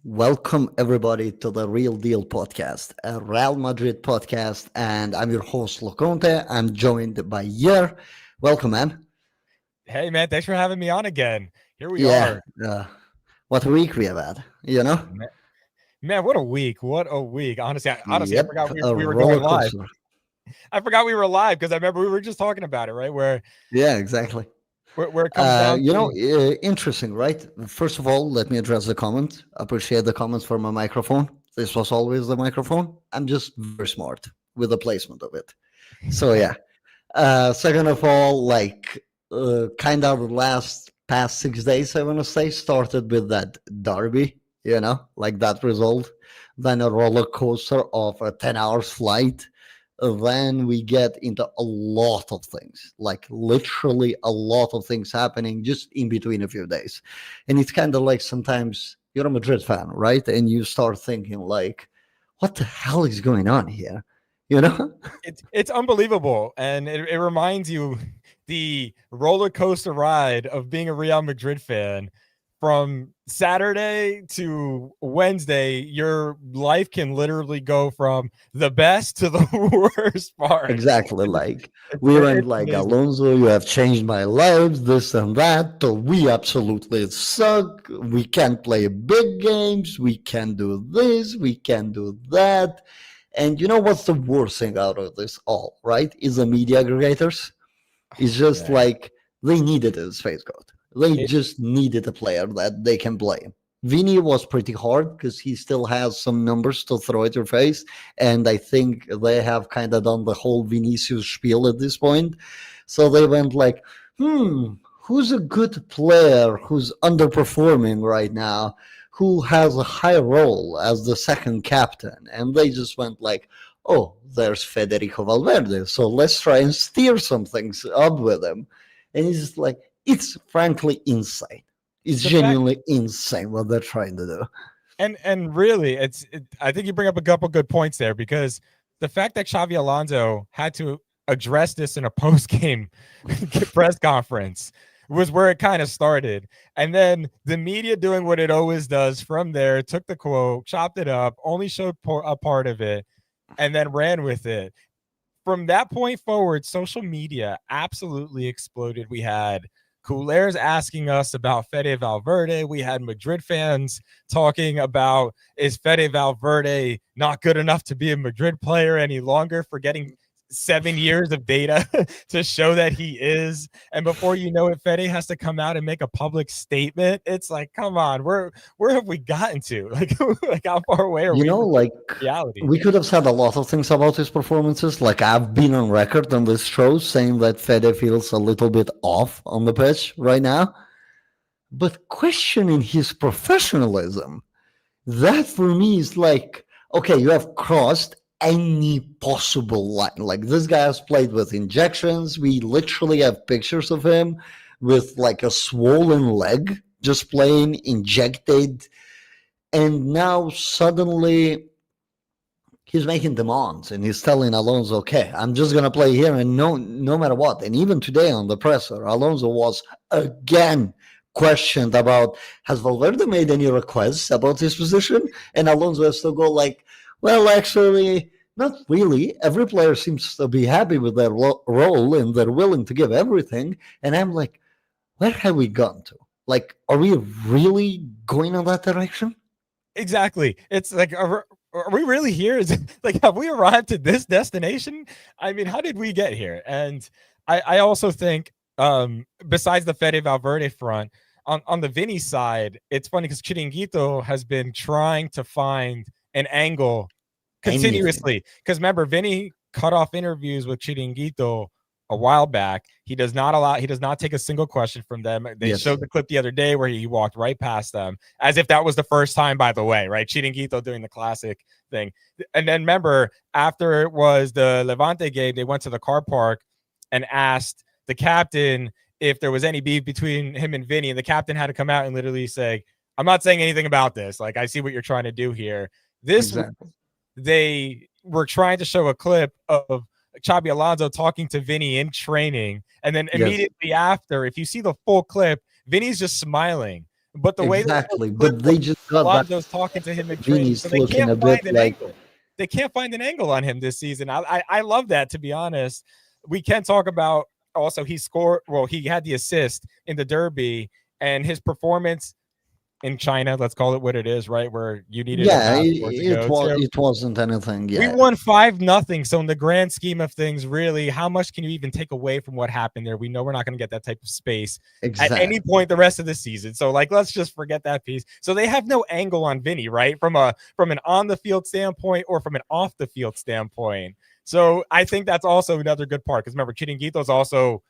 Welcome everybody to the Real Deal podcast, a Real Madrid podcast, and I'm your host Loconte. I'm joined by Yer. Welcome, man. Hey, man, thanks for having me on again. Here we Yeah, are. what a week we have had, you know? Ma- Man, what a week. What a week. Honestly, I Yep, forgot a we were roller going live. coaster. I forgot we were live because I remember we were just talking about it, right? Yeah, exactly. Where it comes down to. Interesting, right? First of all, let me address the comment. Appreciate the comments for my microphone. This was always the microphone. I'm just very smart with the placement of it. So, yeah. Second of all, kind of the last past 6 days, I want to say, started with that derby, like that result. Then a roller coaster of a 10 hours flight. Then we get into a lot of things, like literally a lot of things happening just in between a few days. And it's kind of like sometimes you're a Madrid fan, right? And you start thinking, like, what the hell is going on here? You know? It's unbelievable. And it reminds you the roller coaster ride of being a Real Madrid fan. From Saturday to Wednesday, your life can literally go from the best to the worst part. Exactly. Like we went It's like amazing. Alonso, you have changed my life, this and that. So we absolutely suck. We can't play big games. We can't do this. We can't do that. And you know what's the worst thing out of this all, right? Is the media aggregators. It's just Man. like they needed a scapegoat. They It, just needed a player that they can blame. Vini was pretty hard because he still has some numbers to throw at your face. And I think they have kind of done the whole Vinicius spiel at this point. So they went like, who's a good player who's underperforming right now, who has a high role as the second captain? And they just went like, oh, there's Federico Valverde. So let's try and steer some things up with him. And it's just like, it's frankly insane. It's the fact genuinely insane what they're trying to do. and really I think you bring up a couple good points there because the fact that Xavi Alonso had to address this in a post-game press conference was where it kind of started. And then the media doing what it always does from there, took the quote, chopped it up, only showed a part of it, and then ran with it. From that point forward, social media absolutely exploded. We had Couleurs asking us about Fede Valverde. We had Madrid fans talking about, is Fede Valverde not good enough to be a Madrid player any longer, forgetting 7 years of data to show that he is. And before you know it, Fede has to come out and make a public statement. It's like, come on, where have we gotten to? Like how far away are You we know, from like reality? we could have said a lot of things about his performances. Like I've been on record on this show saying that Fede feels a little bit off on the pitch right now, but questioning his professionalism, that for me is like, okay, you have crossed any possible line. Like this guy has played with injections. We literally have pictures of him with like a swollen leg, just playing injected. And now suddenly he's making demands and he's telling Alonso, okay, I'm just gonna play here and no matter what. And even today on the presser, Alonso was again questioned about, has Valverde made any requests about his position? And Alonso has to go like, well, actually, not really. Every player seems to be happy with their role and they're willing to give everything. And I'm like, where have we gone to? Like, are we really going in that direction? Exactly. It's like, are we really here? Is it, like, have we arrived to this destination? I mean, how did we get here? And I also think, besides the Fede Valverde front, on the Vinny side, it's funny because Chiringuito has been trying to find an angle Anything. continuously. Because remember, Vinny cut off interviews with Chiringuito a while back. He does not take a single question from them. They Yes. showed the clip the other day where he walked right past them as if that was the first time, by the way, right? Chiringuito doing the classic thing. And then remember, after it was the Levante game, they went to the car park and asked the captain if there was any beef between him and Vinny. And the captain had to come out and literally say, I'm not saying anything about this. Like, I see what you're trying to do here. This Exactly. They were trying to show a clip of Xabi Alonso talking to Vinny in training. And then Yes. immediately after, if you see the full clip, Vinny's just smiling. But the way that those Exactly. clips But of they just got that. Lonzo's talking to him in training, so Vinny's they looking can't a find bit an like, angle. They can't find an angle on him this season. I love that, to be honest. We can talk about also he had the assist in the Derby, and his performance in China, let's call it what it is, right? Where you needed a yeah, passport to go to. it wasn't anything. We Yeah, won 5-0. So in the grand scheme of things, really, how much can you even take away from what happened there? We know we're not going to get that type of space at any exactly. point the rest of the season. So like, let's just forget that piece. So they have no angle on Vinny, right? From an on the field standpoint or from an off the field standpoint. So I think that's also another good part, because remember, Chiringuito's also,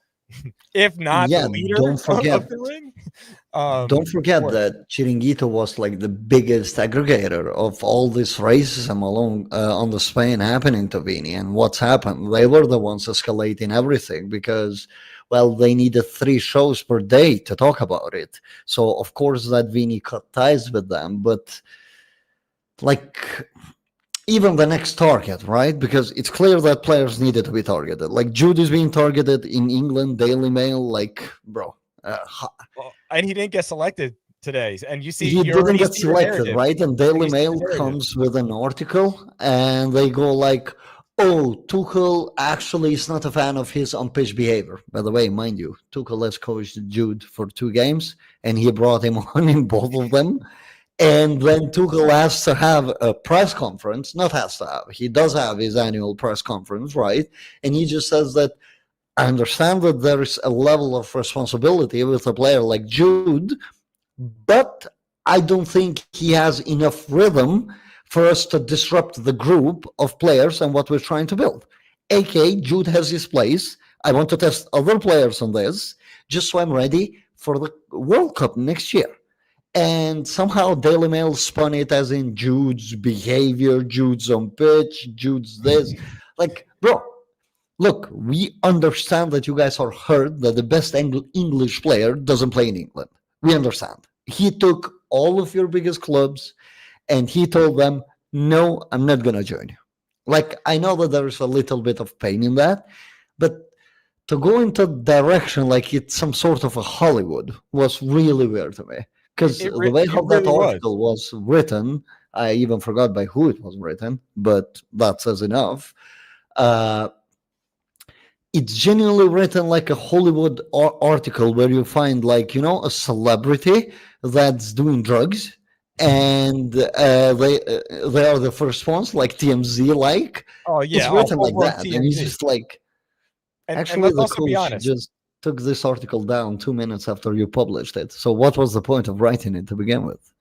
if not the Yeah, leader don't forget. of the ring. Don't forget Or, that Chiringuito was like the biggest aggregator of all this racism along on the Spain happening to Vini. And what's happened? They were the ones escalating everything because, well, they needed 3 shows per day to talk about it. So of course that Vini cut ties with them, but like even the next target, right? Because it's clear that players needed to be targeted. Like Jude is being targeted in England, Daily Mail. Like, bro, and he didn't get selected today. And he you didn't already get see the selected, narrative. right? And And Daily you see the Mail narrative. comes with an article and they go like, oh, Tuchel actually is not a fan of his on-pitch behavior. By the way, mind you, Tuchel has coached Jude for 2 games and he brought him on in both of them. And then Tuchel has to have a press conference, not has to have, he does have his annual press conference, right? And he just says that I understand that there is a level of responsibility with a player like Jude, but I don't think he has enough rhythm for us to disrupt the group of players and what we're trying to build. AK, Jude has his place. I want to test other players on this just so I'm ready for the World Cup next year. And somehow Daily Mail spun it as in Jude's behavior, Jude's on pitch, Jude's this. Like, bro, look, we understand that you guys are hurt that the best English player doesn't play in England. We understand. He took all of your biggest clubs and he told them, no, I'm not going to join you. Like, I know that there is a little bit of pain in that, but to go into direction like it's some sort of a Hollywood was really weird to me. Because the way how It that really was. article was written, I even forgot by who it was written, but that says enough. Uh, it's genuinely written like a Hollywood article where you find, like, a celebrity that's doing drugs, and they are the first ones, like TMZ, like Oh it's yeah, written full like blown that, and he's TMZ. just like, And actually, let's the also be coach honest. just took this article down 2 minutes after you published it. So what was the point of writing it to begin with?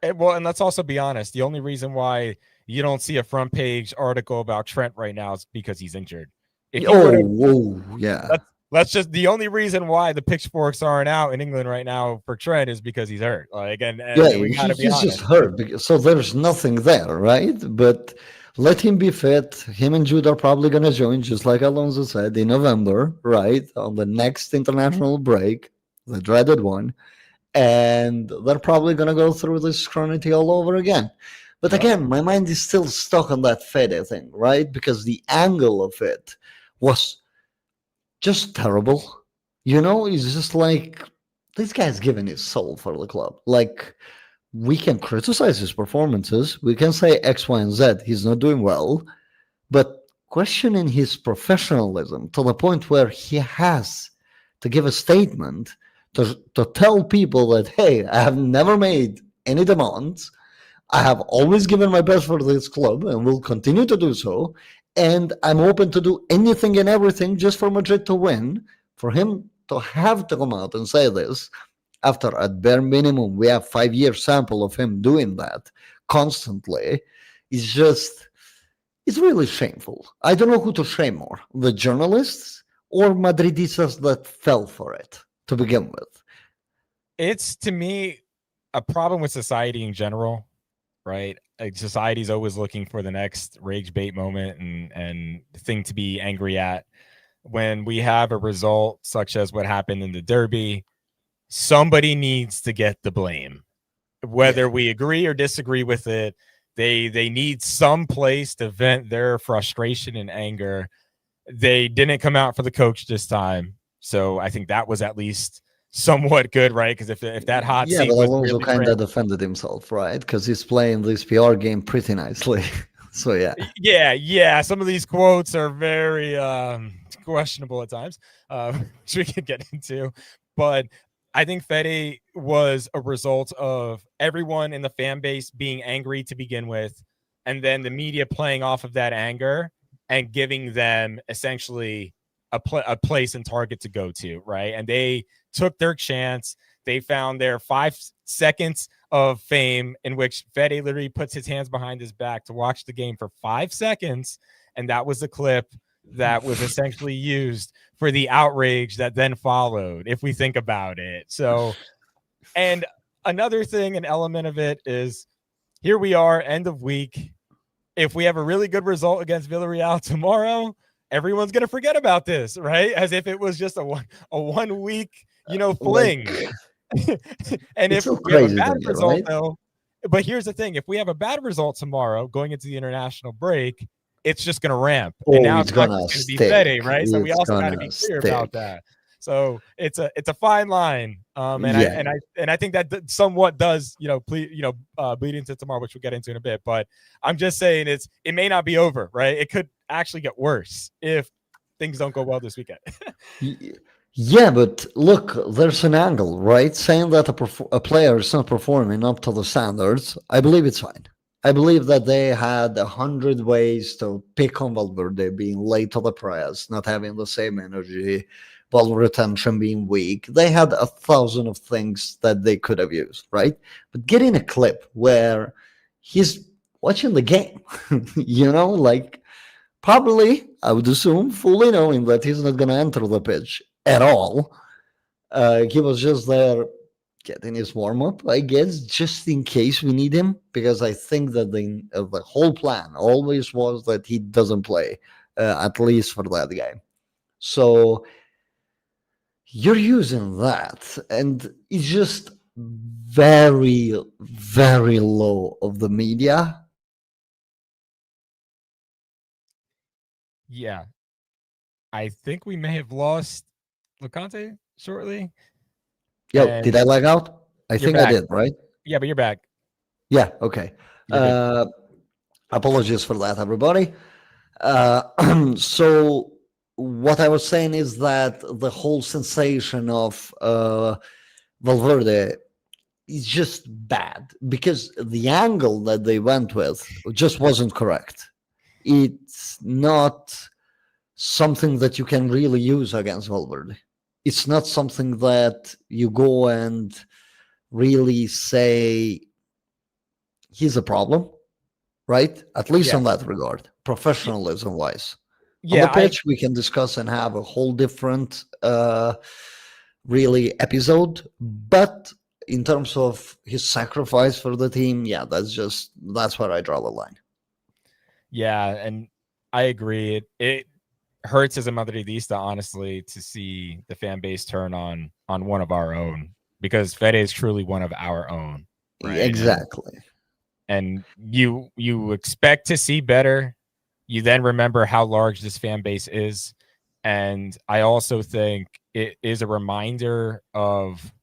And let's also be honest. The only reason why you don't see a front page article about Trent right now is because he's injured. If he would have, Oh, yeah. let's just, the only reason why the pitchforks aren't out in England right now for Trent is because he's hurt. Like, Yeah, and we got to be he's just honest. hurt, so there's nothing there, right? But let him be fit. Him and Jude are probably going to join, just like Alonso said, in November, right? On the next international break, the dreaded one. And they're probably going to go through this scrutiny all over again. But Yep. again, my mind is still stuck on that Fede thing, right? Because the angle of it was just terrible. It's just like, this guy's giving his soul for the club. Like, we can criticize his performances. We can say X, Y, and Z. He's not doing well. But questioning his professionalism to the point where he has to give a statement to tell people that, hey, I have never made any demands. I have always given my best for this club and will continue to do so. And I'm open to do anything and everything just for Madrid to win. For him to have to come out and say this after, at bare minimum, we have 5-year sample of him doing that constantly, is just, it's really shameful. I don't know who to shame more, the journalists or Madridistas that fell for it to begin with. It's, to me, a problem with society in general, right? Like, society's always looking for the next rage bait moment and thing to be angry at. When we have a result such as what happened in the Derby, somebody needs to get the blame. Whether we agree or disagree with it, they need some place to vent their frustration and anger. They didn't come out for the coach this time, so I think that was at least somewhat good, right? Because if that hot Yeah, seat but was Alonso really kind of real, defended himself, right? Because he's playing this PR game pretty nicely. So yeah. yeah, some of these quotes are very questionable at times, which we can get into. But I think Fede was a result of everyone in the fan base being angry to begin with, and then the media playing off of that anger and giving them essentially a place and target to go to, right? And they took their chance. They found their 5 seconds of fame in which Fede literally puts his hands behind his back to watch the game for 5 seconds. And that was the clip that was essentially used for the outrage that then followed, if we think about it. So, and another thing, an element of it is here we are, end of week. If we have a really good result against Villarreal tomorrow, everyone's going to forget about this, right? As if it was just a 1 week, fling. Like, And it's if so we have a crazy to bad me, result, right? though, but here's the thing: if we have a bad result tomorrow going into the international break, it's just going to ramp, and Oh, now it's it's not gonna just going to be stick. Fede, right? So we It's also got to gonna be clear about stick. that. So it's a fine line, and Yeah. I think that somewhat does bleed into tomorrow, which we'll get into in a bit. But I'm just saying it may not be over, right? It could actually get worse if things don't go well this weekend. Y- Yeah, but look, there's an angle, right? Saying that a player is not performing up to the standards, I believe it's fine. I believe that they had 100 ways to pick on Valverde being late to the press, not having the same energy, ball retention being weak. They had 1,000 of things that they could have used, right? But getting a clip where he's watching the game, like probably, I would assume, fully knowing that he's not going to enter the pitch at all. He was just there getting his warm up, I guess, just in case we need him, because I think that the whole plan always was that he doesn't play, at least for that game. So you're using that, and it's just very, very low of the media. Yeah, I think we may have lost Loconte shortly. Yo, did And I lag out? I you're think I back. did, right? Yeah, but you're back. Yeah, okay. You're good. Uh, Apologies for that, everybody. So, what I was saying is that the whole sensation of Valverde is just bad because the angle that they went with just wasn't correct. It's not something that you can really use against Valverde. It's not something that you go and really say he's a problem, right? At least Yeah. on that regard, professionalism wise. On the Yeah, I pitch, we can discuss and have a whole different, really episode. But in terms of his sacrifice for the team, yeah, that's where I draw the line. yeah, and I agree. It hurts as a Madridista, honestly, to see the fan base turn on one of our own because Fede is truly one of our own, right? Exactly. And you expect to see better. You then remember how large this fan base is. And I also think it is a reminder of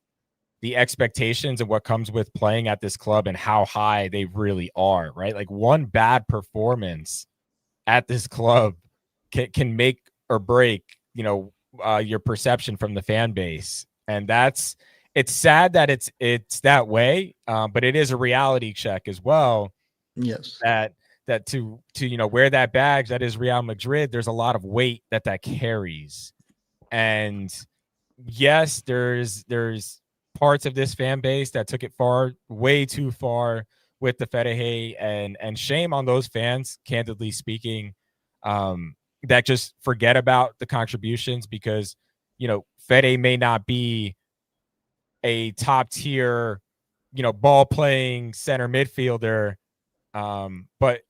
the expectations and what comes with playing at this club and how high they really are, right? Like one bad performance at this club can make or break, your perception from the fan base. And it's sad that it's that way, but it is a reality check as well Yes. that to wear that badge that is Real Madrid, there's a lot of weight that carries. And yes, there's parts of this fan base that took it way too far with the Fede, and shame on those fans, candidly speaking, that just forget about the contributions because Fede may not be a top tier, ball playing center midfielder, but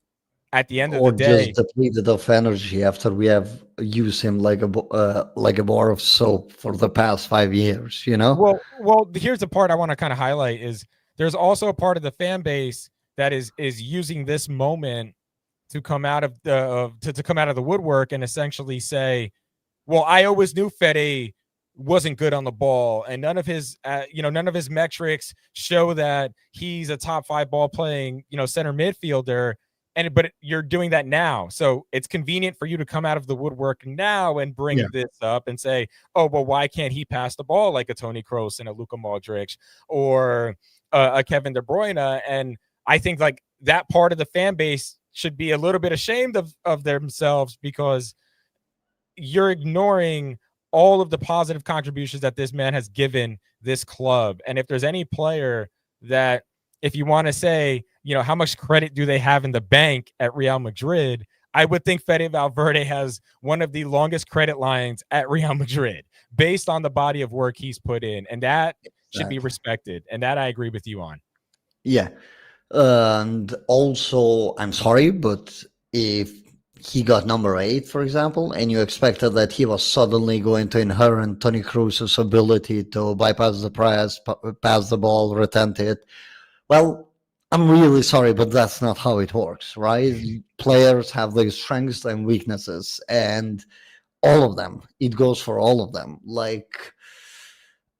at the end of the Or just day, depleted of energy after we have used him like a bar of soap for the past 5 years. well, here's the part I want to kind of highlight is there's also a part of the fan base that is using this moment to come out of the to come out of the woodwork and essentially say, well, I always knew Fede wasn't good on the ball, and none of his metrics show that he's a top 5 ball playing, center midfielder. But you're doing that now, so it's convenient for you to come out of the woodwork now and bring this up and say, oh, well, why can't he pass the ball like a Toni Kroos and a Luka Modric or a Kevin De Bruyne? And I think like that part of the fan base should be a little bit ashamed of themselves, because you're ignoring all of the positive contributions that this man has given this club. And if there's any player that, if you want to say, how much credit do they have in the bank at Real Madrid, I would think Fede Valverde has one of the longest credit lines at Real Madrid based on the body of work he's put in. And that should be respected. And that I agree with you on. Yeah. And also, I'm sorry, but if he got number 8, for example, and you expected that he was suddenly going to inherit Toni Kroos's ability to bypass the press, pass the ball, retain it, well, I'm really sorry, but that's not how it works, right? Players have their strengths and weaknesses, and all of them. It goes for all of them. Like,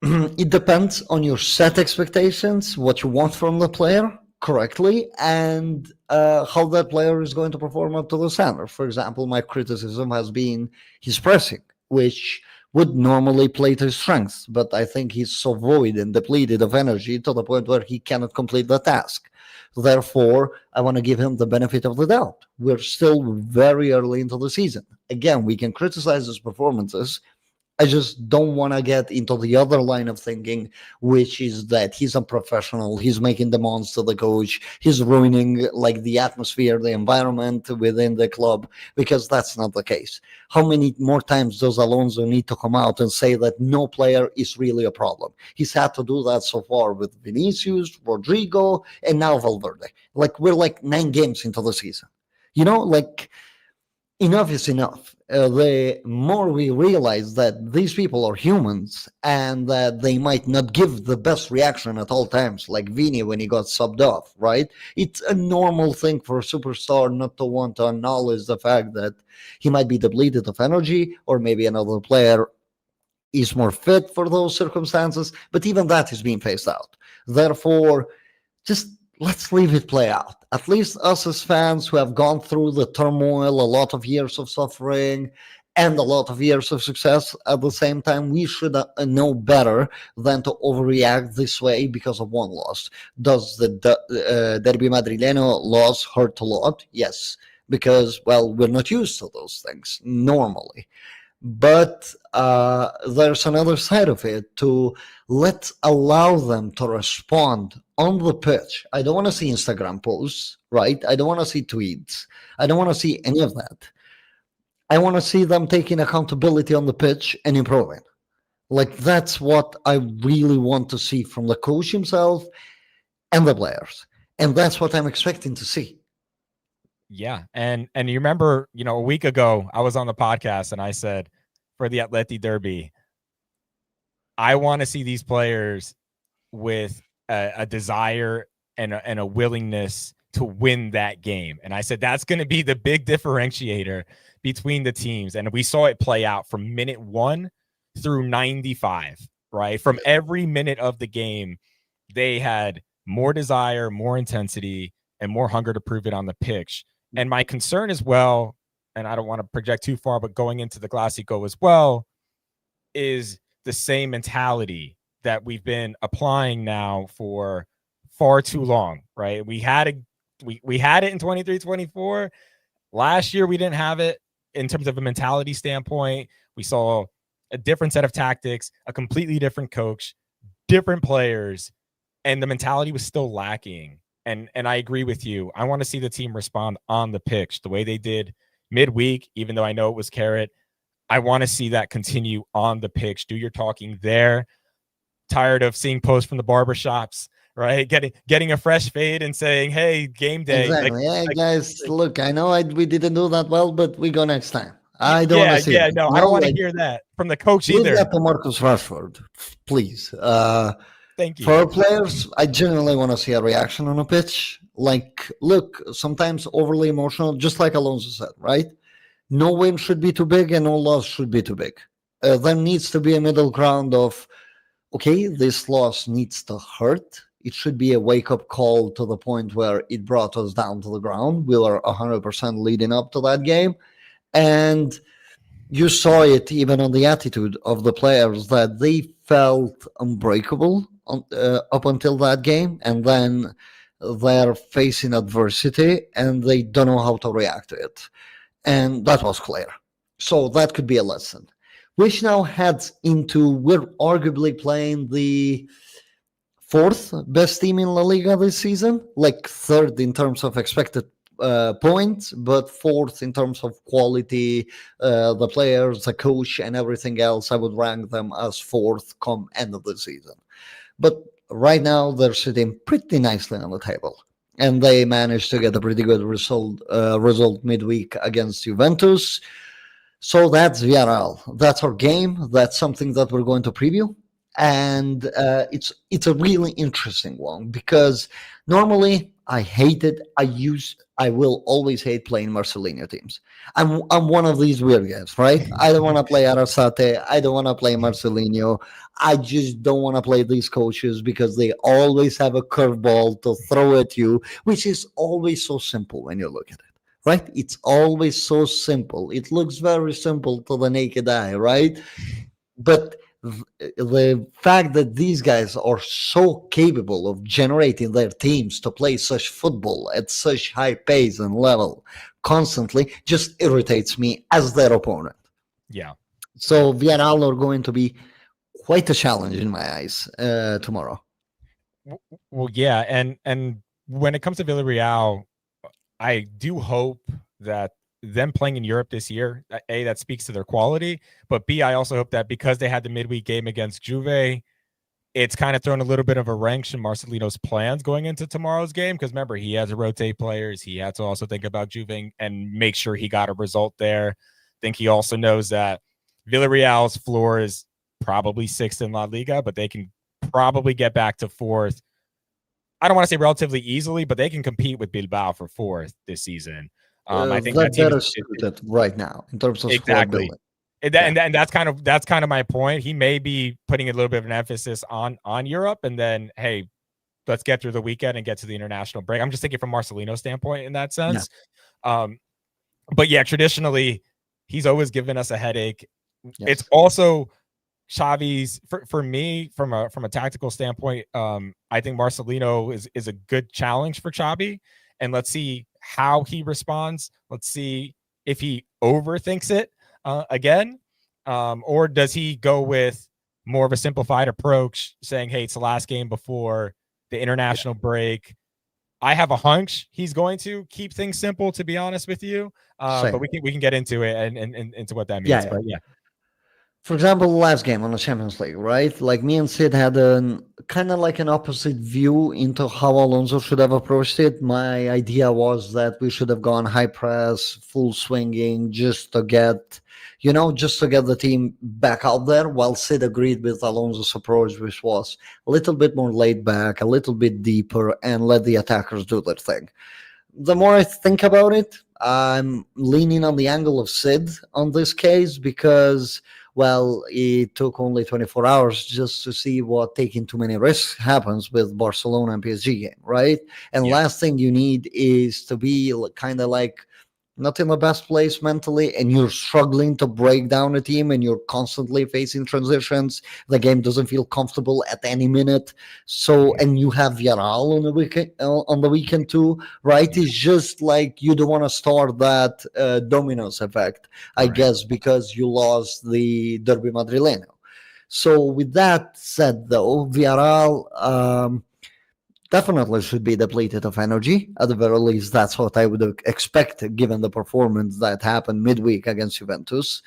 it depends on your set expectations, what you want from the player correctly, and how that player is going to perform up to the standard. For example, my criticism has been his pressing, which would normally play to his strengths, but I think he's so void and depleted of energy to the point where he cannot complete the task. Therefore, I want to give him the benefit of the doubt. We're still very early into the season. Again, we can criticize his performances. I just don't want to get into the other line of thinking, which is that he's unprofessional, he's making demands to the coach, he's ruining like the atmosphere, the environment within the club, because that's not the case. How many more times does Alonso need to come out and say that no player is really a problem? He's had to do that so far with Vinicius, Rodrigo, and now Valverde. Like, we're like 9 games into the season. Like, enough is enough. The more we realize that these people are humans and that they might not give the best reaction at all times, like Vini when he got subbed off, right? It's a normal thing for a superstar not to want to acknowledge the fact that he might be depleted of energy, or maybe another player is more fit for those circumstances, but even that is being phased out. Therefore, just let's leave it play out. At least us as fans who have gone through the turmoil, a lot of years of suffering, and a lot of years of success at the same time, we should know better than to overreact this way because of one loss. Does the Derby Madrileño loss hurt a lot? Yes, because, well, we're not used to those things normally. But there's another side of it, to let's allow them to respond on the pitch. I don't want to see Instagram posts, right? I don't want to see tweets. I don't want to see any of that. I want to see them taking accountability on the pitch and improving. Like, that's what I really want to see from the coach himself and the players. And that's what I'm expecting to see. Yeah. And you remember, a week ago, I was on the podcast and I said, for the Atleti Derby, I want to see these players with a desire and a willingness to win that game. And I said, that's going to be the big differentiator between the teams. And we saw it play out from minute 1 through 95, right? From every minute of the game, they had more desire, more intensity, and more hunger to prove it on the pitch. And my concern as well, and I don't want to project too far, but going into the Clasico as well, is the same mentality that we've been applying now for far too long, right? We had it in 23-24. Last year, we didn't have it in terms of a mentality standpoint. We saw a different set of tactics, a completely different coach, different players, and the mentality was still lacking. And I agree with you. I want to see the team respond on the pitch the way they did midweek, even though I know it was carrot. I want to see that continue on the pitch. Do your talking there. Tired of seeing posts from the barbershops, right? Getting a fresh fade and saying, hey, game day. Exactly. Guys, look, I know we didn't do that well, but we go next time. I don't want to see it. No, I don't want to hear that from the coach either. Leave that to Marcus Rashford, please. Thank you. For our players, I genuinely want to see a reaction on a pitch. Like, look, sometimes overly emotional, just like Alonso said, right? No win should be too big and no loss should be too big. there needs to be a middle ground of, okay, this loss needs to hurt. It should be a wake up call to the point where it brought us down to the ground. We were 100% leading up to that game. And you saw it even on the attitude of the players that they felt unbreakable up until that game. And then they're facing adversity and they don't know how to react to it. And that was clear. So that could be a lesson. Which now heads into, we're arguably playing the fourth best team in La Liga this season, like third in terms of expected points, but fourth in terms of quality, the players, the coach, and everything else. I would rank them as fourth come end of the season. But right now, they're sitting pretty nicely on the table. And they managed to get a pretty good result midweek against Juventus. So that's Villarreal. That's our game. That's something that we're going to preview. And it's a really interesting one because normally I hate it. I will always hate playing Marcelino teams. I'm one of these weird guys, right? I don't want to play Arasate. I don't want to play Marcelino. I just don't want to play these coaches because they always have a curveball to throw at you, which is always so simple when you look at it. Right? It's always so simple. It looks very simple to the naked eye, right? But the fact that these guys are so capable of generating their teams to play such football at such high pace and level constantly just irritates me as their opponent. Yeah. So Villarreal are going to be quite a challenge in my eyes tomorrow. Well, yeah, and when it comes to Villarreal, I do hope that them playing in Europe this year, A, that speaks to their quality, but B, I also hope that because they had the midweek game against Juve, it's kind of thrown a little bit of a wrench in Marcelino's plans going into tomorrow's game. Because remember, he had to rotate players. He had to also think about Juve and make sure he got a result there. I think he also knows that Villarreal's floor is probably sixth in La Liga, but they can probably get back to fourth. I don't want to say relatively easily, but they can compete with Bilbao for fourth this season. I think that team is suited right now in terms of squad exactly. building. And that's kind of my point. He may be putting a little bit of an emphasis on Europe, and then hey, let's get through the weekend and get to the international break. I'm just thinking from Marcelino's standpoint in that sense. Yeah. But yeah, traditionally, he's always given us a headache. Yes. It's also Xavi's for me from a tactical standpoint. I think Marcelino is a good challenge for Xavi, and let's see how he responds. Let's see if he overthinks it again, or does he go with more of a simplified approach, saying, "Hey, it's the last game before the international break." I have a hunch he's going to keep things simple, to be honest with you. But we can get into it and into what that means. But yeah. For example, the last game on the Champions League, right? Like me and Sid had kind of like an opposite view into how Alonso should have approached it. My idea was that we should have gone high press, full swinging, just to get the team back out there. While Sid agreed with Alonso's approach, which was a little bit more laid back, a little bit deeper, and let the attackers do their thing. The more I think about it, I'm leaning on the angle of Sid on this case because, well, it took only 24 hours just to see what taking too many risks happens with Barcelona and PSG game, right? And last thing you need is to be kind of like not in the best place mentally, and you're struggling to break down a team, and you're constantly facing transitions. The game doesn't feel comfortable at any minute. So, and you have Villarreal on the weekend too, right? It's just like you don't want to start that dominoes effect, I guess, because you lost the Derby Madrileño. So, with that said, though, Villarreal definitely should be depleted of energy. At the very least, that's what I would expect given the performance that happened midweek against Juventus.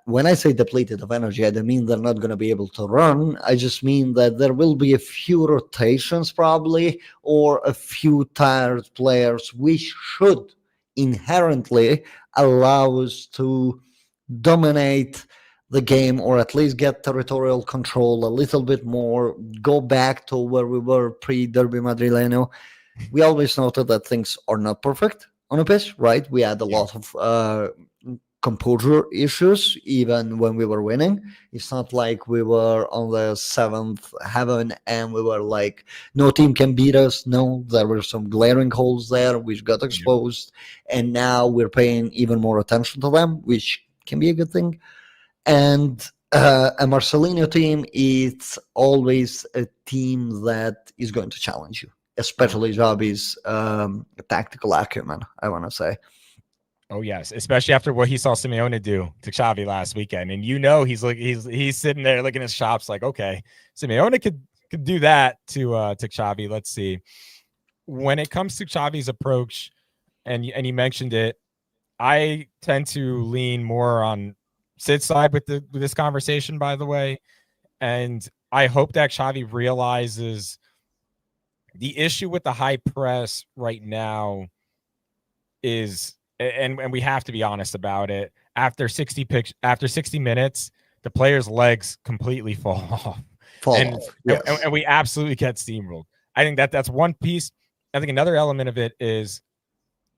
When I say depleted of energy, I don't mean they're not going to be able to run. I just mean that there will be a few rotations probably, or a few tired players, which should inherently allow us to dominate the game, or at least get territorial control a little bit more, go back to where we were pre-Derby Madrileño. We always noted that things are not perfect on a pitch, right? We had a lot of composure issues even when we were winning. It's not like we were on the seventh heaven and we were like, no team can beat us. No, there were some glaring holes there which got Yeah. exposed, and now we're paying even more attention to them, which can be a good thing. And a Marcelino team, it's always a team that is going to challenge you, especially Xavi's tactical acumen, I want to say. Oh yes, especially after what he saw Simeone do to Xavi last weekend, and he's sitting there looking at his chops like, okay, Simeone could do that to Xavi. Let's see. When it comes to Xavi's approach, and you mentioned it, I tend to lean more on Sid's side with this conversation, by the way, and I hope that Xavi realizes the issue with the high press right now is, and we have to be honest about it. After 60 minutes, the players' legs completely fall off, and, Yes. and we absolutely get steamrolled. I think that's one piece. I think another element of it is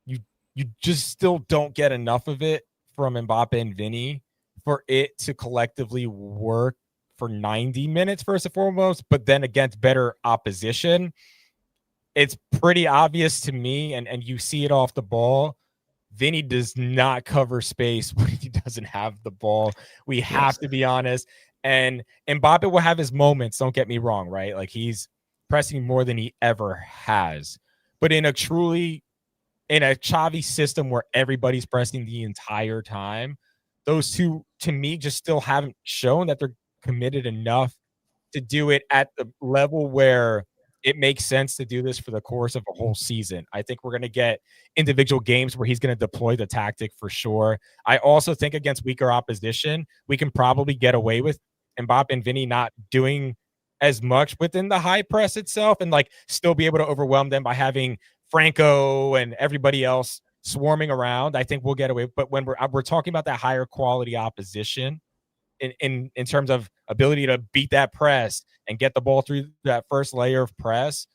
you just still don't get enough of it from Mbappe and Vinny for it to collectively work for 90 minutes first and foremost, but then against better opposition. It's pretty obvious to me, and you see it off the ball. Vinny does not cover space when he doesn't have the ball. We have to be honest. And Mbappe will have his moments, don't get me wrong, right? Like he's pressing more than he ever has. But in a Xavi system where everybody's pressing the entire time, those two, to me, just still haven't shown that they're committed enough to do it at the level where it makes sense to do this for the course of a whole season. I think we're going to get individual games where he's going to deploy the tactic for sure. I also think against weaker opposition, we can probably get away with Mbappe and Vinny not doing as much within the high press itself and like still be able to overwhelm them by having Franco and everybody else swarming around. I think we'll get away. But when we're talking about that higher quality opposition, in terms of ability to beat that press and get the ball through that first layer of press,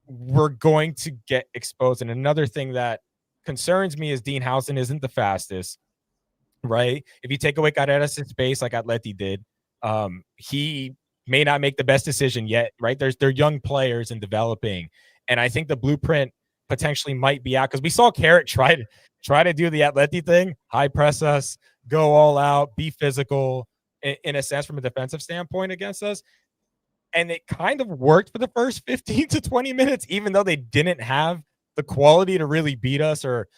we're going to get exposed. And another thing that concerns me is Dean Housen isn't the fastest, right? If you take away Carreras' space like Atleti did, he may not make the best decision yet, right? They're young players and developing. And I think the blueprint potentially might be out because we saw Carrot try to do the Atleti thing, high press us, go all out, be physical in a sense from a defensive standpoint against us. And it kind of worked for the first 15 to 20 minutes, even though they didn't have the quality to really beat us or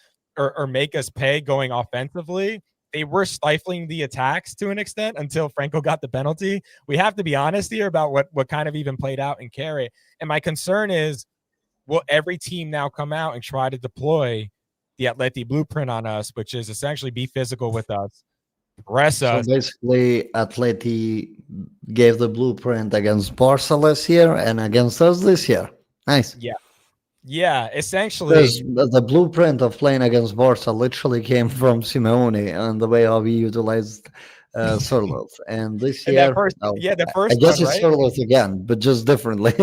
make us pay going offensively. They were stifling the attacks to an extent until Franco got the penalty. We have to be honest here about what kind of even played out in Carrot. And my concern is, will every team now come out and try to deploy the Atleti blueprint on us, which is essentially be physical with us, press us? So basically, Atleti gave the blueprint against Barca last year and against us this year. Nice. Yeah, essentially. Because the blueprint of playing against Barca literally came from Simeone and the way how we utilized Sorloth. And this year, the first I one, guess it's right? Sorloth again, but just differently.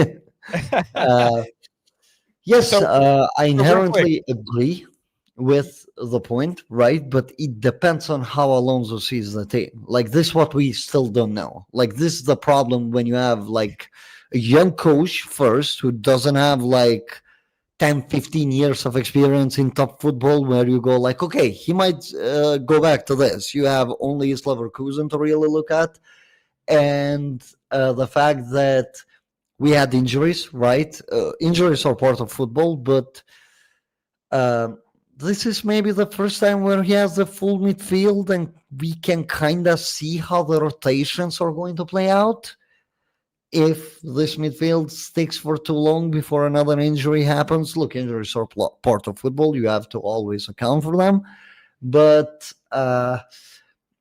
Yes, I inherently agree with the point, right? But it depends on how Alonso sees the team. Like this, what we still don't know. Like this is the problem when you have like a young coach first who doesn't have like 10, 15 years of experience in top football, where you go like, okay, he might go back to this. You have only Leverkusen to really look at. And the fact that we had injuries, right? Injuries are part of football, but this is maybe the first time where he has the full midfield and we can kind of see how the rotations are going to play out. If this midfield sticks for too long before another injury happens, look, injuries are part of football. You have to always account for them. But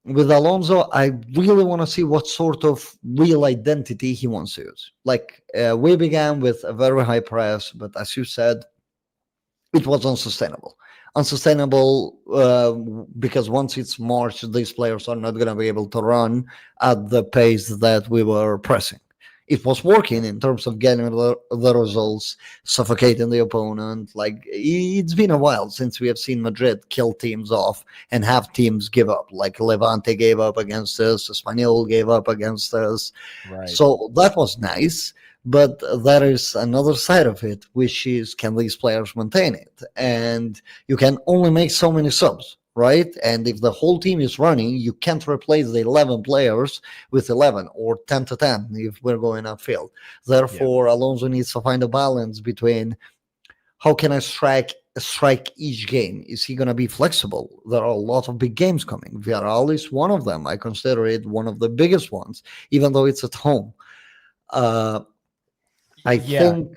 with Alonso, I really want to see what sort of real identity he wants to use. Like we began with a very high press, but as you said, it was unsustainable. Because once it's March, these players are not going to be able to run at the pace that we were pressing. it was working in terms of getting the results, suffocating the opponent. Like, it's been a while since we have seen Madrid kill teams off and have teams give up. Like Levante gave up against us, Espanyol gave up against us. Right. So that was nice. But there is another side of it, which is, can these players maintain it? And you can only make so many subs, right? And if the whole team is running, you can't replace the 11 players with 11 or 10 to 10 if we're going upfield. Yeah. Therefore, Alonso needs to find a balance between how can I strike each game? Is he going to be flexible? There are a lot of big games coming. Villarreal is one of them. I consider it one of the biggest ones, even though it's at home. Uh, I Yeah. think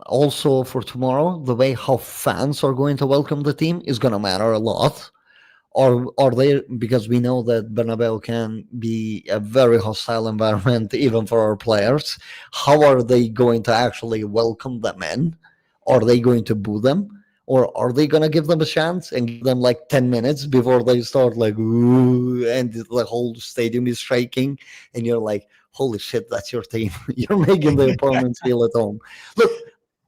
also for tomorrow, the way how fans are going to welcome the team is going to matter a lot. Or are they, because we know that Bernabeu can be a very hostile environment even for our players. How are they going to actually welcome them in? Are they going to boo them? Or are they going to give them a chance and give them like 10 minutes before they start like, ooh, and the whole stadium is shaking? And you're like, holy shit, that's your team. You're making the opponents feel at home. Look,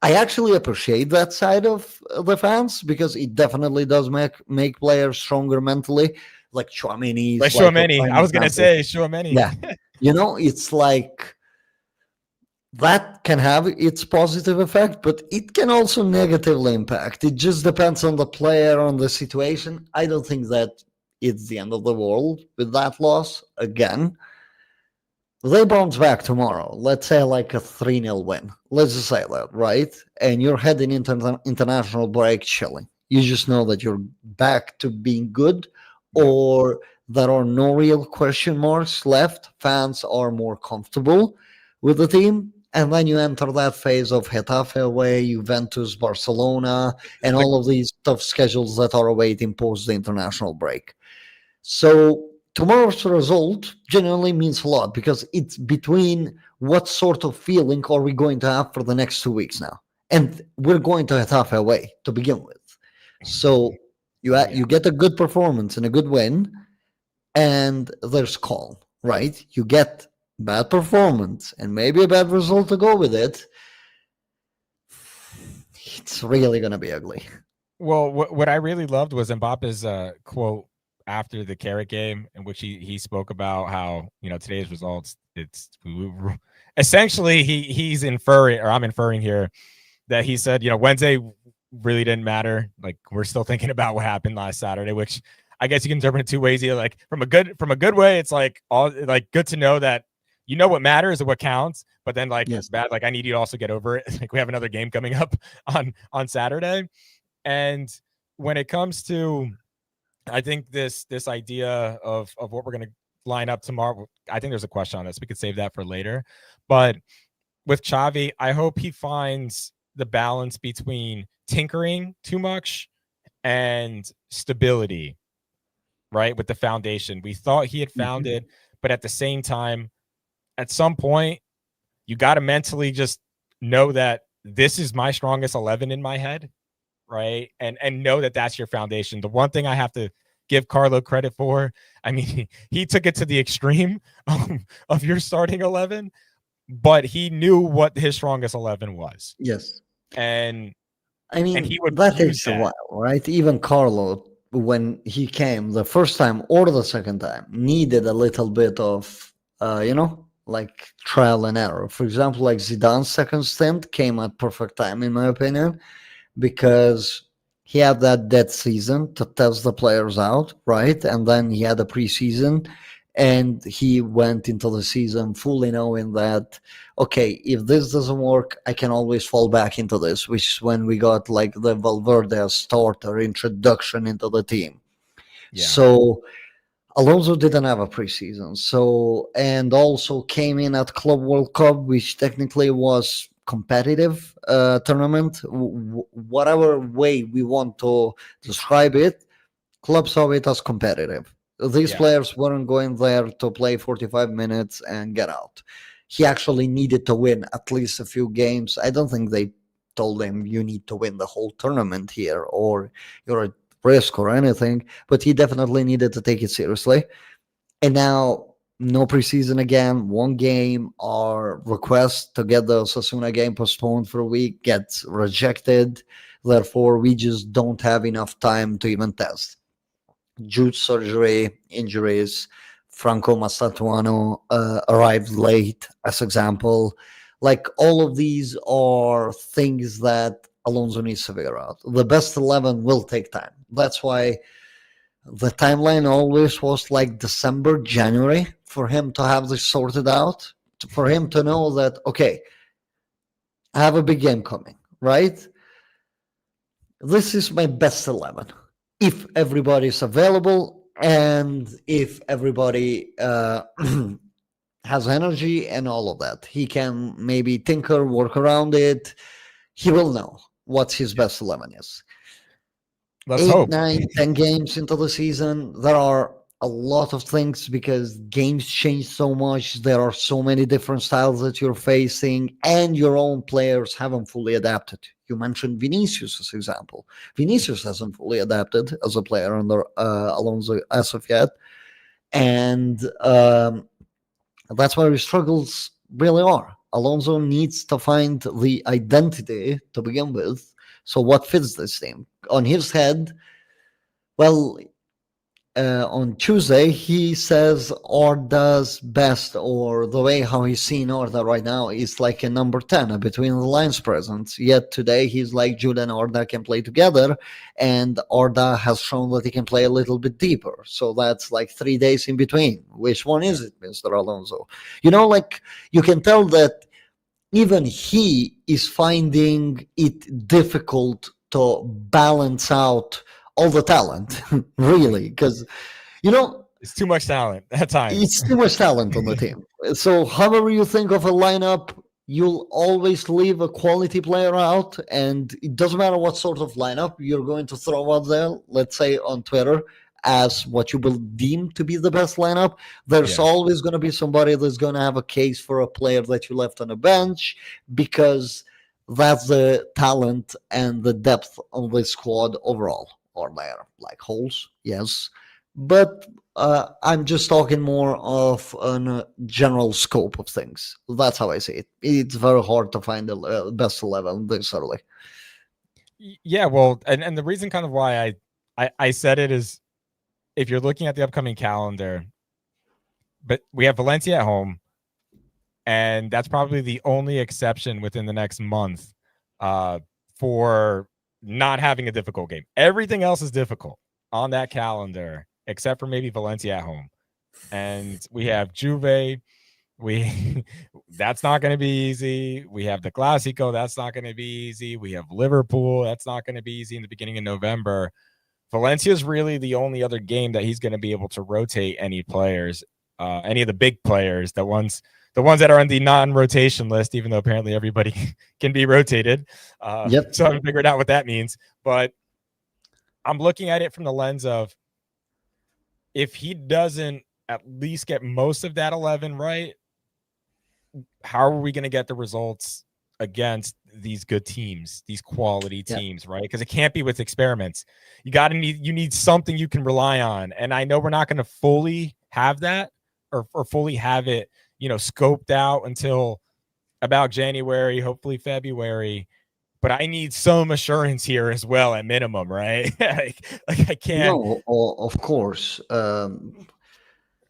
I actually appreciate that side of the fans because it definitely does make players stronger mentally. Like Chouameni Like is like a Chouameni. prime I was gonna example. say Chouameni. Yeah, it's like that can have its positive effect, but it can also negatively impact. It just depends on the player, on the situation. I don't think that it's the end of the world with that loss. Again, they bounce back tomorrow. Let's say like a 3-0 win. Let's just say that, right? And you're heading into international break chilling. You just know that you're back to being good, Yep. or there are no real question marks left. Fans are more comfortable with the team. And then you enter that phase of Getafe away, Juventus, Barcelona, and The all of these tough schedules that are awaiting post the international break. So tomorrow's result genuinely means a lot because it's between what sort of feeling are we going to have for the next 2 weeks now, and we're going to Getafe away to begin with. So yeah. you get a good performance and a good win, and there's calm, right? You get bad performance and maybe a bad result to go with it. It's really gonna be ugly. Well, what I really loved was Mbappe's quote after the Carrot game, in which he spoke about how today's results. It's essentially he's inferring, or I'm inferring here, that he said Wednesday really didn't matter. Like, we're still thinking about what happened last Saturday, which I guess you can interpret it two ways. Either like from a good way, it's like all like good to know that what matters and what counts. But then like Yes. bad, like I need you to also get over it. Like we have another game coming up on Saturday. And when it comes to, I think this idea of what we're going to line up tomorrow, I think there's a question on this. We could save that for later. But with Xavi, I hope he finds the balance between tinkering too much and stability, right? With the foundation. We thought he had found Mhm. it, but at the same time, at some point, you got to mentally just know that this is my strongest 11 in my head, right? And know that that's your foundation. The one thing I have to give Carlo credit for, I mean, he took it to the extreme of your starting 11, but he knew what his strongest 11 was. Yes. And I he mean, would that use takes a that. while, right? Even Carlo, when he came the first time or the second time, needed a little bit of, like trial and error. For example, like Zidane's second stint came at perfect time, in my opinion, because he had that dead season to test the players out, right? And then he had a preseason, and he went into the season fully knowing that, okay, if this doesn't work, I can always fall back into this, which is when we got like the Valverde starter introduction into the team. Yeah. So Alonso didn't have a preseason, so, and also came in at Club World Cup, which technically was competitive tournament. Whatever way we want to describe it, club saw it as competitive. These Yeah. players weren't going there to play 45 minutes and get out. He actually needed to win at least a few games. I don't think they told him you need to win the whole tournament here or you're at risk or anything, but he definitely needed to take it seriously. And now no preseason again, one game. Our request to get the Sasuna game postponed for a week gets rejected. Therefore, we just don't have enough time to even test. Jude surgery, injuries, Franco Massatuano arrived late, as example. Like all of these are things that Alonso needs to figure out. The best 11 will take time. That's why the timeline always was like December, January for him to have this sorted out, for him to know that, okay, I have a big game coming, right? This is my best 11. If everybody's available and if everybody has energy and all of that, he can maybe tinker, work around it. He will know what his best 11 is. Let's 8, hope. 9, 10 games into the season, there are a lot of things because games change so much. There are so many different styles that you're facing, and your own players haven't fully adapted. You mentioned Vinicius as example. Vinicius hasn't fully adapted as a player under Alonso as of yet, and that's where his struggles really are. Alonso needs to find the identity to begin with. So what fits this team? On his head, well, on Tuesday, he says Arda's best, or the way how he's seeing Arda right now, is like a number 10, a between the lines presence. Yet today, he's like Jude and Arda can play together, and Arda has shown that he can play a little bit deeper. So that's like 3 days in between. Which one is it, Mr. Alonso? Like you can tell that even he is finding it difficult to balance out all the talent, really, because It's too much talent at times. it's too much talent on the team. So, however you think of a lineup, you'll always leave a quality player out, and it doesn't matter what sort of lineup you're going to throw out there. Let's say on Twitter as what you will deem to be the best lineup. There's always going to be somebody that's going to have a case for a player that you left on a bench because that's the talent and the depth of the squad overall. Or there like holes, yes, but I'm just talking more of a general scope of things. That's how I see it. It's very hard to find the best 11 this early. Yeah, well, and the reason kind of why I said it is, if you're looking at the upcoming calendar, but we have Valencia at home, and that's probably the only exception within the next month for not having a difficult game. Everything else is difficult on that calendar, except for maybe Valencia at home. And we have Juve. That's not going to be easy. We have the Clasico. That's not going to be easy. We have Liverpool. That's not going to be easy in the beginning of November. Valencia is really the only other game that he's going to be able to rotate any players, any of the big players, the ones that are on the non-rotation list, even though apparently everybody can be rotated. Yep. So I haven't figured out what that means. But I'm looking at it from the lens of, if he doesn't at least get most of that 11 right, how are we going to get the results against these good teams, these quality teams, right? Because it can't be with experiments. You need something you can rely on. And I know we're not going to fully have that or fully have it, scoped out until about January, hopefully February. But I need some assurance here as well, at minimum, right? like I can't. No, of course.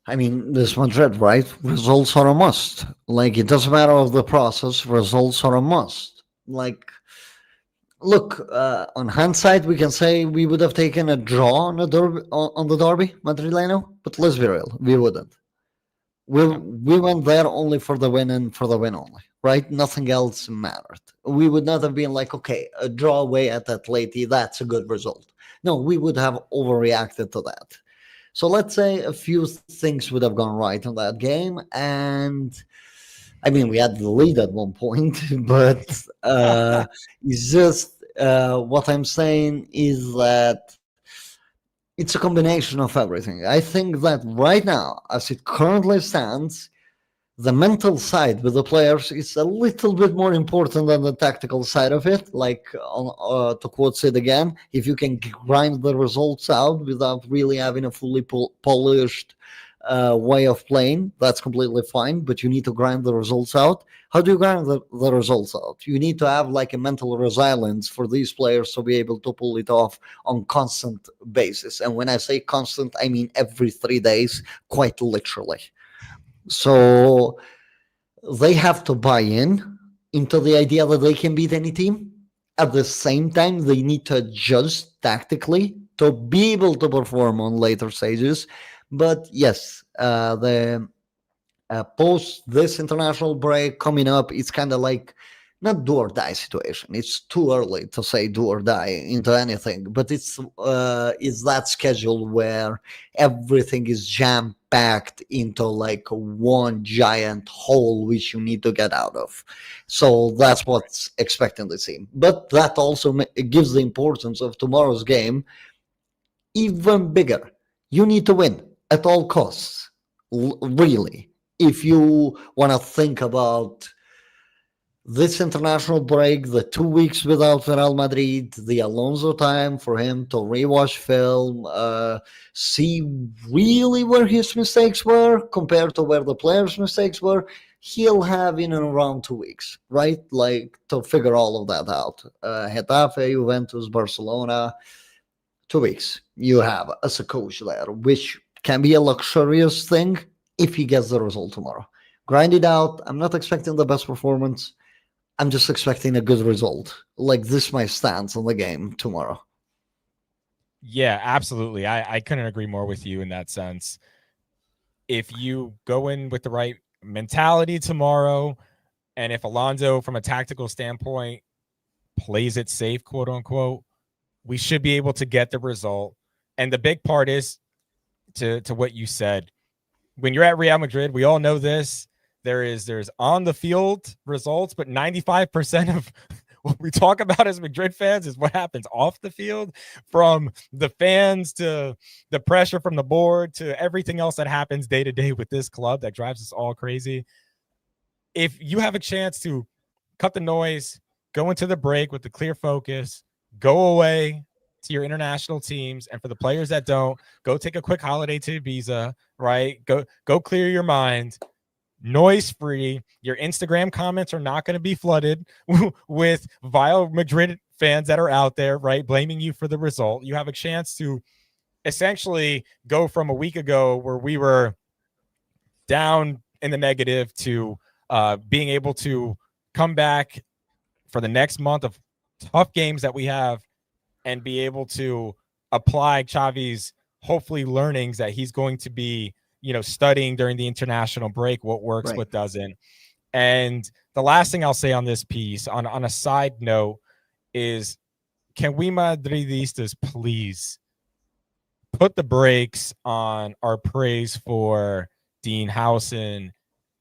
This Madrid, right? Results are a must. Like, it doesn't matter of the process. Results are a must. Like, look, on hindsight, we can say we would have taken a draw on the derby, Madrileno. But let's be real, we wouldn't. We went there only for the win and for the win only, right? Nothing else mattered. We would not have been like, okay, a draw away at Atleti, that's a good result. No, we would have overreacted to that. So let's say a few things would have gone right in that game. And we had the lead at one point, but it's just what I'm saying is that it's a combination of everything. I think that right now, as it currently stands, the mental side with the players is a little bit more important than the tactical side of it. Like, to quote Sid again, if you can grind the results out without really having a fully polished way of playing. That's completely fine, but you need to grind the results out. How do you grind the results out? You need to have like a mental resilience for these players to be able to pull it off on constant basis. And when I say constant, I mean every 3 days, quite literally. So they have to buy in into the idea that they can beat any team. At the same time, they need to adjust tactically to be able to perform on later stages. But yes, the post this international break coming up, it's kind of like not do or die situation. It's too early to say do or die into anything, but it's that schedule where everything is jam packed into like one giant hole which you need to get out of. So that's what's expecting the team. But that also gives the importance of tomorrow's game even bigger. You need to win at all costs, really. If you want to think about this international break, the 2 weeks without Real Madrid, the Alonso time for him to rewatch film, see really where his mistakes were compared to where the players' mistakes were, he'll have in and around 2 weeks, right? Like to figure all of that out. Getafe, Juventus, Barcelona, 2 weeks you have as a coach there, which can be a luxurious thing if he gets the result tomorrow. Grind it out. I'm not expecting the best performance. I'm just expecting a good result. Like this, my stance on the game tomorrow. Yeah, absolutely. I couldn't agree more with you in that sense. If you go in with the right mentality tomorrow, and if Alonso, from a tactical standpoint, plays it safe, quote unquote, we should be able to get the result. And the big part is to what you said. When you're at Real Madrid, we all know this. There's on the field results, but 95% of what we talk about as Madrid fans is what happens off the field, from the fans to the pressure from the board to everything else that happens day to day with this club that drives us all crazy. If you have a chance to cut the noise, go into the break with the clear focus, go away to your international teams, and for the players that don't, go take a quick holiday to Ibiza, right? Go clear your mind. Noise free. Your Instagram comments are not going to be flooded with vile Madrid fans that are out there, right, blaming you for the result. You have a chance to essentially go from a week ago where we were down in the negative to being able to come back for the next month of tough games that we have and be able to apply Xavi's hopefully learnings that he's going to be, studying during the international break, what works, Right. what doesn't. And the last thing I'll say on this piece, on a side note, is can we Madridistas please put the brakes on our praise for Dean Howson,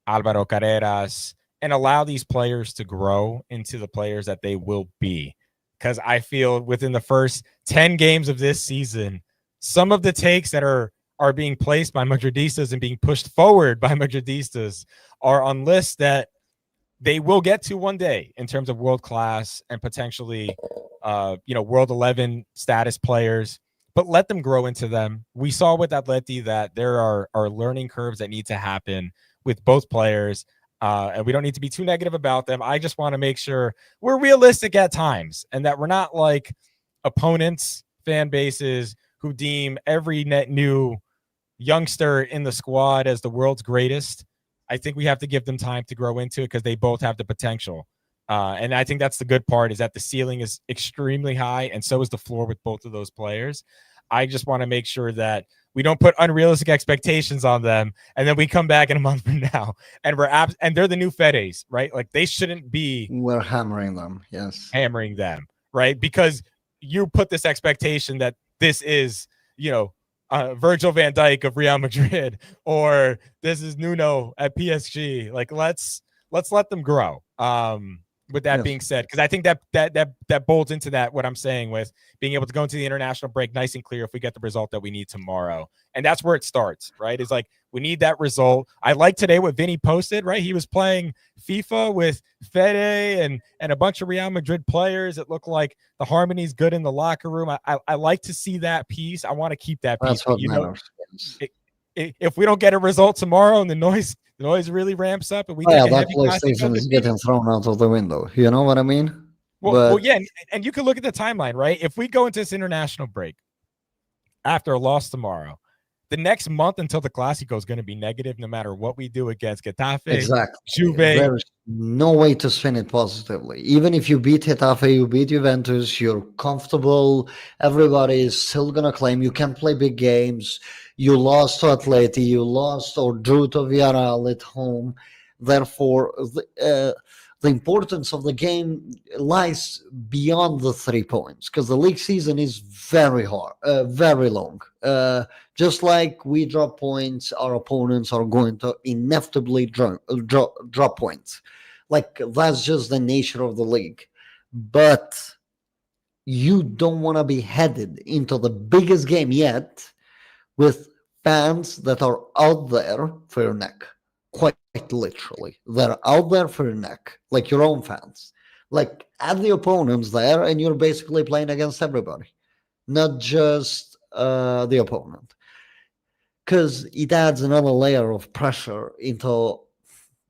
Alvaro Carreras, and allow these players to grow into the players that they will be. Because I feel within the first 10 games of this season, some of the takes that are being placed by Madridistas and being pushed forward by Madridistas are on lists that they will get to one day in terms of world class and potentially, world 11 status players, but let them grow into them. We saw with Atleti that there are learning curves that need to happen with both players. And we don't need to be too negative about them. I just want to make sure we're realistic at times and that we're not like opponents, fan bases who deem every net new youngster in the squad as the world's greatest. I think we have to give them time to grow into it because they both have the potential. And I think that's the good part, is that the ceiling is extremely high and so is the floor with both of those players. I just want to make sure that we don't put unrealistic expectations on them, and then we come back in a month from now and and they're the new Fedes, right? Like they shouldn't be. We're hammering them, yes. Hammering them, right? Because you put this expectation that this is, Virgil van Dijk of Real Madrid, or this is Nuno at PSG. Like let's let them grow. With that being said, because I think that bolts into that what I'm saying with being able to go into the international break nice and clear if we get the result that we need tomorrow. And that's where it starts, right? It's like we need that result. I like today what Vinny posted, right? He was playing FIFA with Fede and a bunch of Real Madrid players. It looked like the harmony's good in the locker room. I like to see that piece. I want to keep that piece. That's what matters. if we don't get a result tomorrow and the noise really ramps up and we Oh, take yeah, a that heavy Clasico PlayStation is defeat. getting thrown out of the window. You know what I mean? Well, But yeah, and you can look at the timeline, right? If we go into this international break after a loss tomorrow, the next month until the Clasico is going to be negative, no matter what we do against Getafe, exactly. Juve. There's no way to spin it positively. Even if you beat Getafe, you beat Juventus, you're comfortable. Everybody is still going to claim you can play big games. You lost to Atleti, you lost or drew to Villarreal at home. Therefore, the importance of the game lies beyond the 3 points because the league season is very hard, very long. Just like we drop points, our opponents are going to inevitably drop points. Like that's just the nature of the league. But you don't want to be headed into the biggest game yet with fans that are out there for your neck. Quite literally. They're out there for your neck, like your own fans. Like add the opponents there, and you're basically playing against everybody, not just the opponent. Because it adds another layer of pressure into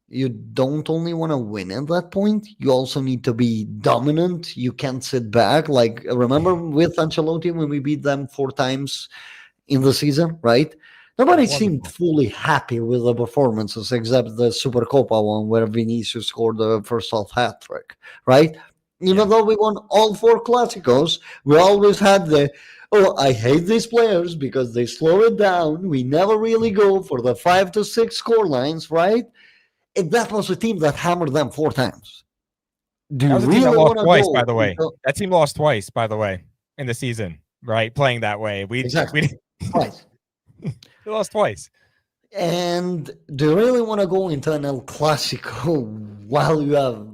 you don't only want to win at that point, you also need to be dominant. You can't sit back. Like, remember with Ancelotti when we beat them 4 times in the season, right? Nobody seemed Wonderful. fully happy with the performances except the Supercopa one where Vinicius scored the first half hat trick, right? Yeah. Even though we won all 4 Clásicos, we always had the, oh, I hate these players because they slow it down. We never really go for the 5 to 6 score lines, right? And that was a team that hammered them 4 times. Do That you was a team that really lost want to twice, by go the way. into That team lost twice, by the way, in the season, right? Playing that way. exactly We right? they lost twice. And do you really want to go into an El Clasico while you have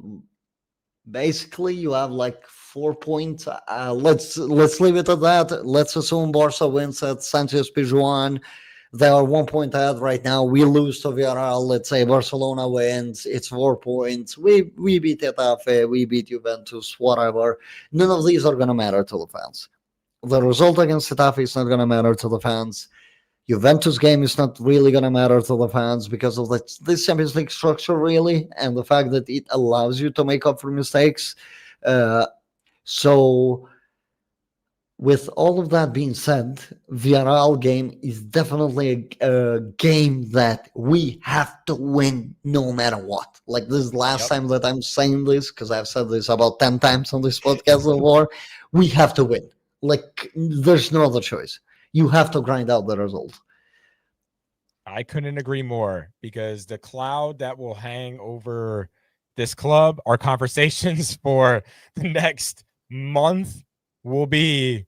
basically you have like 4 points? Let's leave it at that. Let's assume Barca wins at Sanchez Pizjuan. They are 1 point ahead right now. We lose to Villarreal. Let's say Barcelona wins. It's 4 points. We beat Getafe. We beat Juventus. Whatever. None of these are gonna matter to the fans. The result against Getafe is not gonna matter to the fans. Juventus game is not really going to matter to the fans because of the Champions League structure, really, and the fact that it allows you to make up for mistakes. Uh, so, with all of that being said, Villarreal game is definitely a game that we have to win no matter what. Like this is the last Yep. time that I'm saying this because I've said this about 10 times on this podcast before. We have to win. Like, there's no other choice. You have to grind out the result. I couldn't agree more because the cloud that will hang over this club, our conversations for the next month will be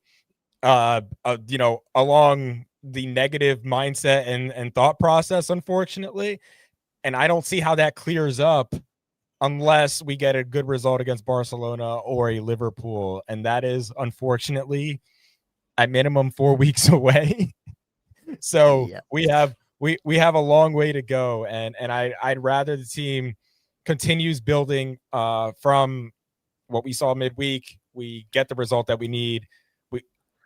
along the negative mindset and thought process, unfortunately. And I don't see how that clears up unless we get a good result against Barcelona or a Liverpool. And that is unfortunately at minimum 4 weeks away. So Yeah. we have a long way to go. And I'd rather the team continues building from what we saw midweek. We get the result that we need.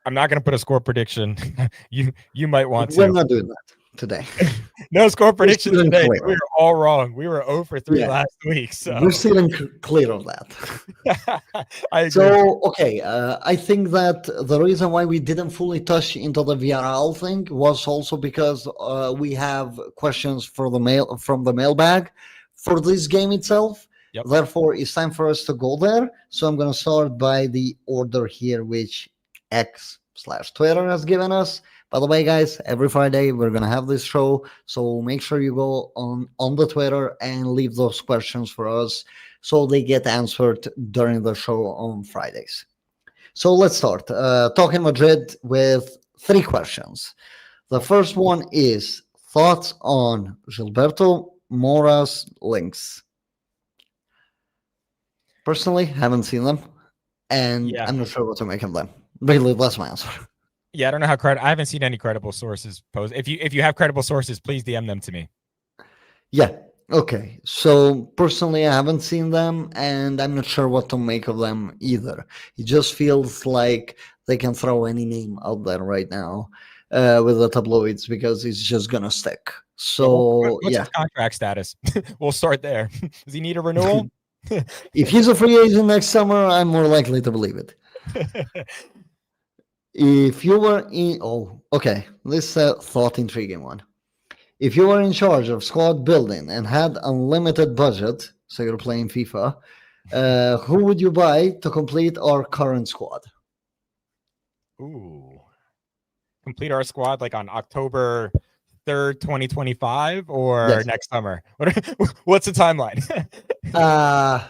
I'm not going to put a score prediction. you might want We're to. not doing that today. No score predictions steering today. clear. We were all wrong. We were 0 for 3 Yeah. last week. So We're still clear of that. I agree. So, okay, I think that the reason why we didn't fully touch into the VRL thing was also because we have questions for the mail from the mailbag for this game itself. Yep. Therefore, it's time for us to go there. So I'm going to start by the order here, which X/Twitter has given us. By the way, guys, every Friday we're gonna have this show, so make sure you go on the Twitter and leave those questions for us, so they get answered during the show on Fridays. So let's start. Talking Madrid with 3 questions. The first one is thoughts on Gilberto Mora's links. Personally, haven't seen them, and Yeah. I'm not sure what to make of them. Really, that's my answer. Yeah, I don't know how I haven't seen any credible sources post. If you have credible sources, please DM them to me. Yeah. Okay. So personally, I haven't seen them, and I'm not sure what to make of them either. It just feels like they can throw any name out there right now. with the tabloids because it's just gonna stick. Yeah, So what's yeah, his contract status? We'll start there. Does he need a renewal? if he's a free agent next summer, I'm more likely to believe it. If you were in, oh, okay, this thought intriguing one. If you were in charge of squad building and had unlimited budget, so you're playing FIFA, who would you buy to complete our current squad? Ooh. Complete our squad like on October 3rd, 2025 or Yes. next summer? What's the timeline? Uh,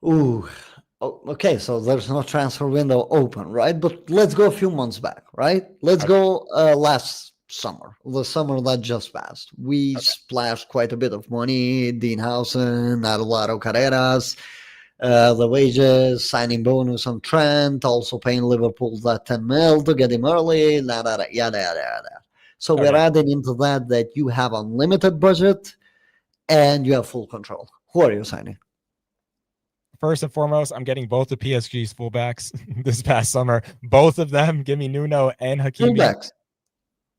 ooh. Oh, okay, so there's no transfer window open, right? But let's go a few months back, right? Let's Okay. go last summer, the summer that just passed. We Okay. splashed quite a bit of money. Dean Housen, Adelaro Carreras, the wages, signing bonus on Trent, also paying Liverpool that 10 mil to get him early, yada, yada, yada. So we're Okay. adding into that you have unlimited budget and you have full control. Who are you signing? First and foremost, I'm getting both the PSG's fullbacks this past summer. Both of them, give me Nuno and Hakimi. Fullbacks.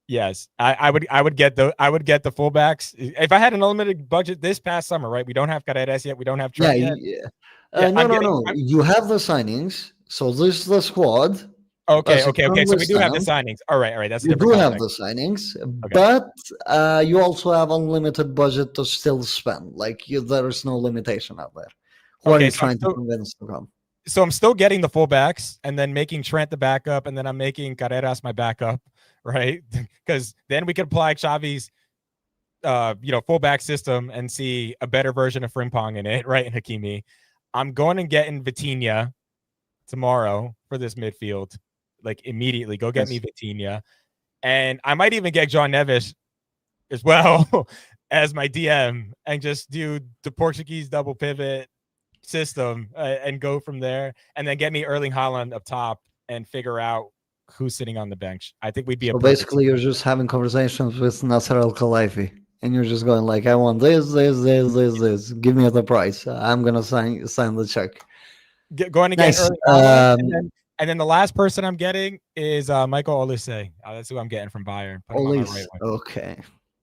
Yes, I would get the fullbacks if I had an unlimited budget this past summer. Right, we don't have Carreras yet. We don't have Trent yet. Yeah. Yeah, No. You have the signings. So this is the squad. Okay. As it So currently we do have the stands. signings. All right. That's a You do different have context. the signings, Okay. but you also have unlimited budget to still spend. Like there is no limitation out there. Who are you trying to convince to come? So I'm still getting the fullbacks and then making Trent the backup, and then I'm making Carreras my backup, right? Because then we could apply Xavi's fullback system and see a better version of Frimpong in it, right? And Hakimi. I'm going and getting Vitinha tomorrow for this midfield. Like immediately, go get me Vitinha. And I might even get John Neves as well as my DM and just do the Portuguese double pivot system and go from there. And then get me Erling Haaland up top and figure out who's sitting on the bench. I think we'd be so basically you're just having conversations with Nasser Al Khelaifi. And you're just going like, I want this. Give me the price. I'm gonna sign the check. Going to get Erling Haaland, and then the last person I'm getting is Michael Olise. That's who I'm getting from Bayern. Olise. Okay.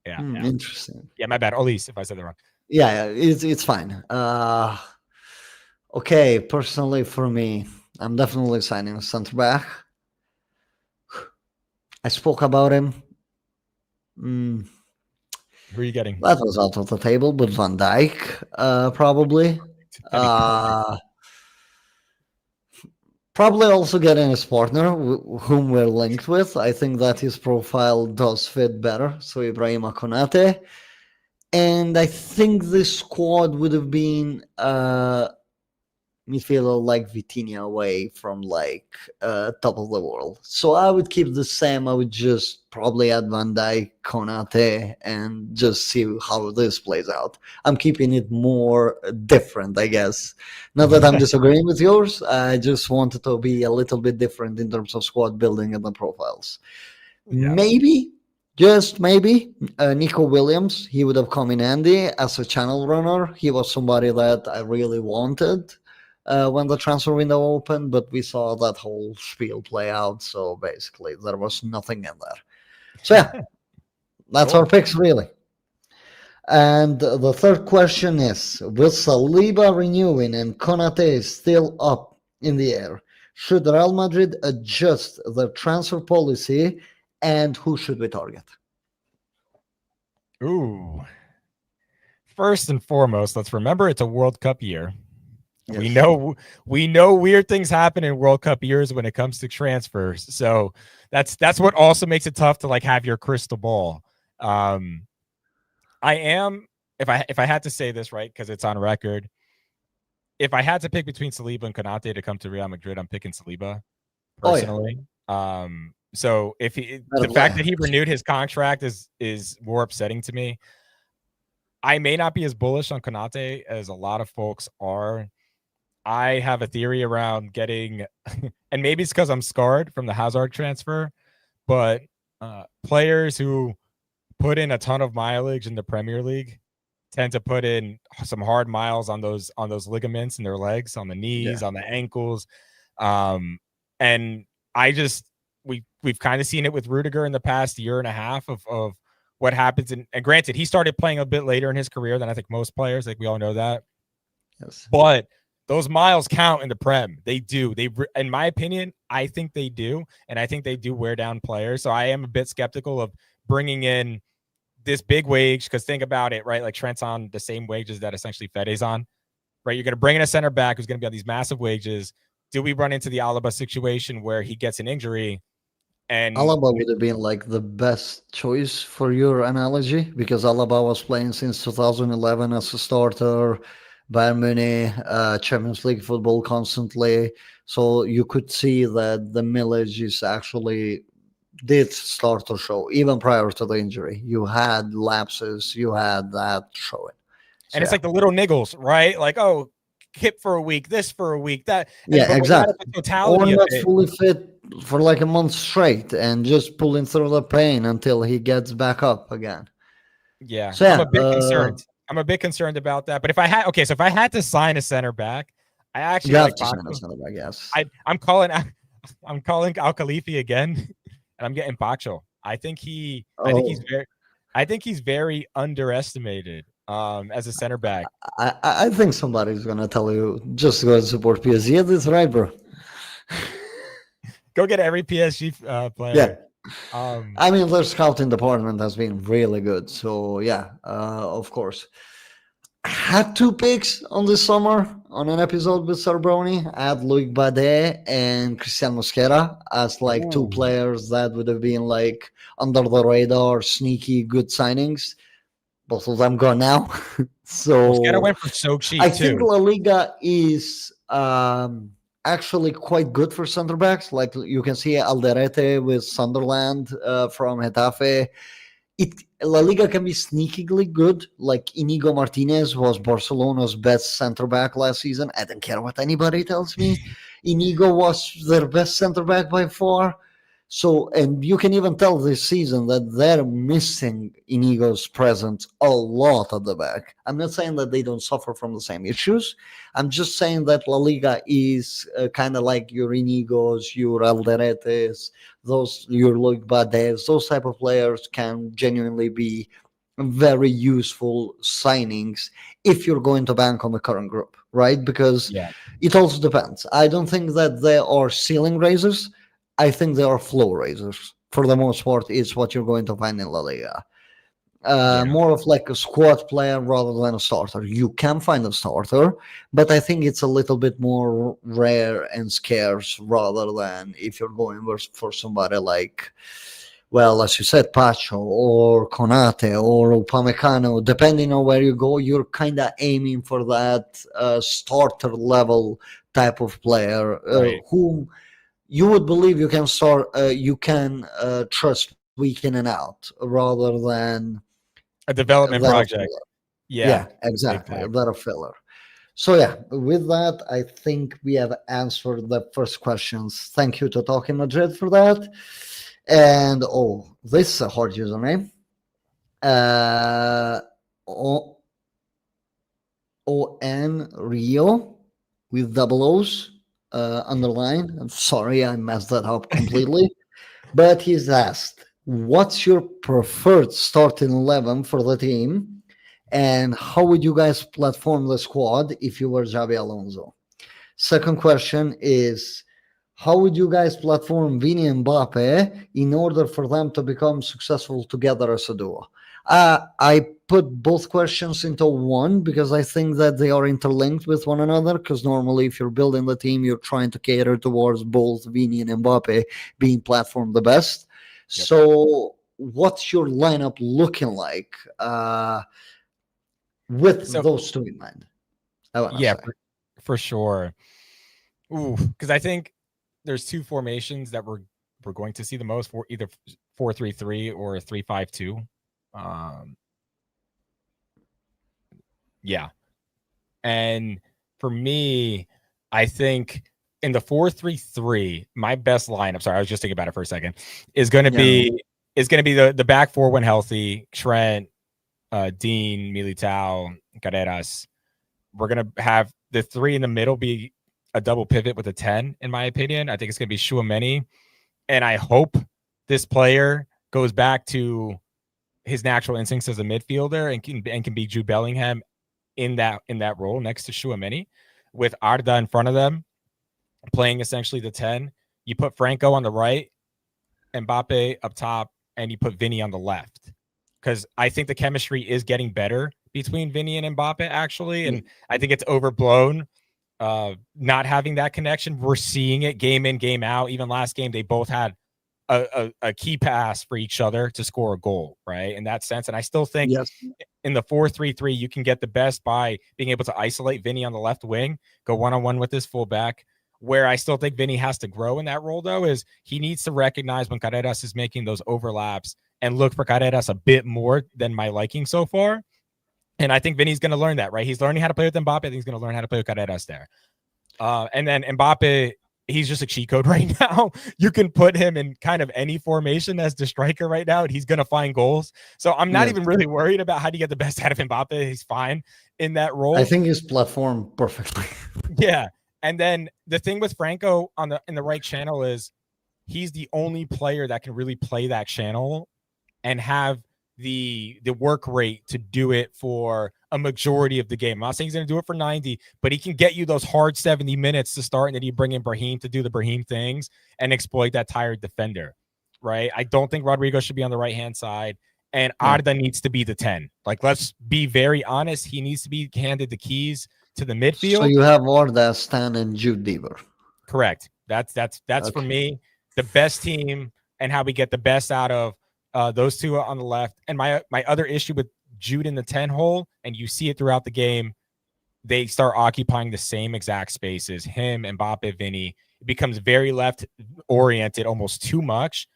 Yeah, Interesting. Yeah, my bad. Olise, if I said that wrong. Yeah, it's fine. Okay, personally for me, I'm definitely signing a center back. I spoke about him. Who are you getting? That was out of the table, but Van Dijk, probably. Probably also getting his partner, whom we're linked with. I think that his profile does fit better. So Ibrahima Konate. And I think this squad would have been midfielder like Vitinha away from top of the world. So I would keep the same. I would just probably add Van Dijk, Konate, and just see how this plays out. I'm keeping it more different, I guess. Not that I'm disagreeing with yours. I just wanted to be a little bit different in terms of squad building and the profiles. Yeah. Maybe, just maybe, Nico Williams. He would have come in handy as a channel runner. He was somebody that I really wanted when the transfer window opened, but we saw that whole spiel play out. So basically, there was nothing in there. So yeah, that's our picks, really. And the third question is, with Saliba renewing and Konate still up in the air, should Real Madrid adjust their transfer policy, and who should we target? Ooh. First and foremost, let's remember it's a World Cup year. Yes. We know weird things happen in World Cup years when it comes to transfers. So that's what also makes it tough to have your crystal ball. I am, if I had to say this, right, because it's on record, if I had to pick between Saliba and Konate to come to Real Madrid, I'm picking Saliba personally. Oh, yeah. So if the fact that he renewed his contract is more upsetting to me. I may not be as bullish on Konate as a lot of folks are. I have a theory around getting, and maybe it's because I'm scarred from the Hazard transfer, but players who put in a ton of mileage in the Premier League tend to put in some hard miles on those ligaments in their legs, on the knees, on the ankles. And I just, we've kind of seen it with Rudiger in the past year and a half of what happens. And granted, he started playing a bit later in his career than I think most players. Like we all know that. Yes. But those miles count in the Prem. They do. In my opinion, I think they do, and I think they do wear down players. So I am a bit skeptical of bringing in this big wage, because think about it, right? Like Trent's on the same wages that essentially Fede's on, right? You're going to bring in a center back who's going to be on these massive wages. Do we run into the Alaba situation where he gets an injury? And Alaba would have been like the best choice for your analogy because Alaba was playing since 2011 as a starter, Bayern Munich, Champions League football constantly. So you could see that the millage is actually did start to show even prior to the injury. You had lapses, you had that showing. So, and it's like the little niggles, right? Like, oh, hip for a week, this for a week, that. yeah, exactly. The totality Or not of it, fully fit for like a month straight and just pulling through the pain until he gets back up again. yeah, So I'm a bit concerned. I'm a bit concerned about that. But if I had to sign a center back, I actually you have like to sign Paco. a center back, yes. I'm calling Al Khalifi again, and I'm getting Pacho. I think he's very underestimated as a center back. I think somebody's gonna tell you just go and support PSG. Yeah, that's right, bro. Go get every PSG player. Yeah. Um, I mean, their scouting department has been really good. So yeah, of course. Had two picks on this summer on an episode with Sarbroni. I had Luik Bade and Christian Mosquera as like two Ooh. players that would have been like under the radar, sneaky good signings. Both of them gone now. Mosquera So went for so cheap I too. think La Liga is actually quite good for center backs. Like you can see Alderete with Sunderland from Getafe. La Liga can be sneakily good. Like Inigo Martinez was Barcelona's best center back last season. I don't care what anybody tells me. Inigo was their best center back by far. So, and you can even tell this season that they're missing Inigo's presence a lot at the back. I'm not saying that they don't suffer from the same issues. I'm just saying that La Liga is kind of like your Inigos, your Alderetes, those your Loic Bades, those type of players can genuinely be very useful signings if you're going to bank on the current group, right? Because Yeah, it also depends. I don't think that they are ceiling raisers. I think they are floor raisers. For the most part, it's what you're going to find in La Liga. yeah, More of like a squad player rather than a starter. You can find a starter, but I think it's a little bit more rare and scarce rather than if you're going for somebody like, well, as you said, Pacho or Konate or Upamecano. Depending on where you go, you're kind of aiming for that starter level type of player right. whom you would believe you can start, you can trust week in and out rather than A development that of project. filler. Yeah, Yeah, exactly. exactly. That of filler. So yeah, with that, I think we have answered the first questions. Thank you to Talking Madrid for that. And this is a hard username. Uh, o, O-N Rio with double O's underline. I'm sorry, I messed that up completely. But he's asked, what's your preferred starting 11 for the team? And how would you guys platform the squad if you were Xabi Alonso? Second question is, how would you guys platform Vini and Mbappe in order for them to become successful together as a duo? I put both questions into one because I think that they are interlinked with one another. Because normally, if you're building the team, you're trying to cater towards both Vini and Mbappe being platformed the best. Yep. So, what's your lineup looking like with So those two in mind? I want to yeah, say. for sure. Ooh, because I think there's two formations that we're going to see the most, for either 4-3-3 or 3-5-2. Yeah. And for me, I think in the 4-3-3, my best lineup, sorry, I was just thinking about it for a second, is going to be the back four when healthy. Trent, Dean, Militao, Carreras. We're going to have the three in the middle be a double pivot with a 10, in my opinion. I think it's going to be Chouameni And I hope this player goes back to his natural instincts as a midfielder and can be Jude Bellingham in that role next to Tchouaméni, with Arda in front of them, playing essentially the 10. You put Franco on the right, Mbappe up top, and you put Vinny on the left. Because I think the chemistry is getting better between Vinny and Mbappe, actually. And I think it's overblown not having that connection. We're seeing it game in, game out. Even last game, they both had a key pass for each other to score a goal, right? In that sense. And I still think in the 4-3-3, you can get the best by being able to isolate Vinny on the left wing, go one-on-one with his fullback. Where I still think Vinny has to grow in that role, though, is he needs to recognize when Carreras is making those overlaps and look for Carreras a bit more than my liking so far. And I think Vinny's going to learn that, right? He's learning how to play with Mbappe. I think he's going to learn how to play with Carreras there. And then Mbappe, he's just a cheat code right now. You can put him in kind of any formation as the striker right now, and he's going to find goals. So I'm not even really worried about how to get the best out of Mbappe. He's fine in that role. I think he's platformed perfectly. Yeah. And then the thing with Franco in the right channel is he's the only player that can really play that channel and have the work rate to do it for a majority of the game. I'm not saying he's going to do it for 90, but he can get you those hard 70 minutes to start, and then you bring in Brahim to do the Brahim things and exploit that tired defender, right? I don't think Rodrigo should be on the right-hand side, and Arda needs to be the 10. Like, let's be very honest. He needs to be handed the keys to the midfield. So you have Arda, Stan, and Jude Deaver. Correct. That's okay. For me, the best team and how we get the best out of those two on the left. And my other issue with Jude in the 10 hole, and you see it throughout the game, they start occupying the same exact spaces. Him, Mbappe, Vinny. It becomes very left oriented, almost too much.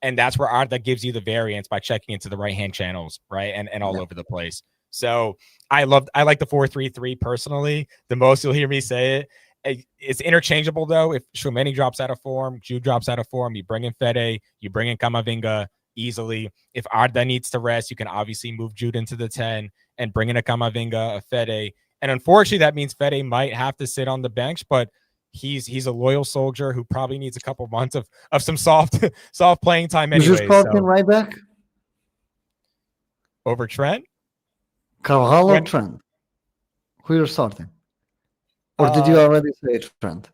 And that's where Arda gives you the variance by checking into the right-hand channels, right? And all over the place. So I like the 4-3-3 personally. The most you'll hear me say it. It's interchangeable, though. If Tchouaméni drops out of form, Jude drops out of form, you bring in Fede, you bring in Camavinga easily. If Arda needs to rest, you can obviously move Jude into the 10 and bring in a Camavinga, a Fede. And unfortunately, that means Fede might have to sit on the bench, but he's a loyal soldier who probably needs a couple months of some soft playing time anyway. Who's starting right back? Over Trent? Carvalho or Trent? Who you're starting? Or did you already say Trent?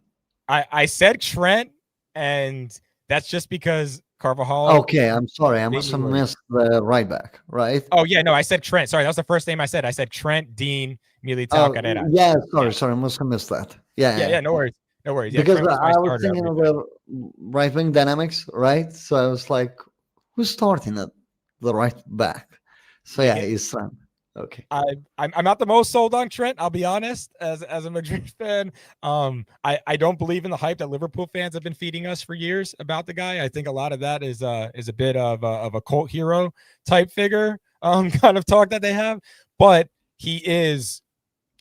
I said Trent, and that's just because Carvajal. Okay, I'm sorry. I must have missed the right back, right? Oh, yeah, no, I said Trent. Sorry, that was the first name I said. I said Trent, Dean, Militao, Carrera. Yeah, sorry. I must have missed that. Yeah, no worries. No worries. Because I was thinking of the right-wing dynamics, right? So I was like, who's starting at the right back? So yeah, he's Trent. Okay. I'm not the most sold on Trent, I'll be honest, as a Madrid fan. I don't believe in the hype that Liverpool fans have been feeding us for years about the guy. I think a lot of that is a bit of a cult hero type figure kind of talk that they have. But he is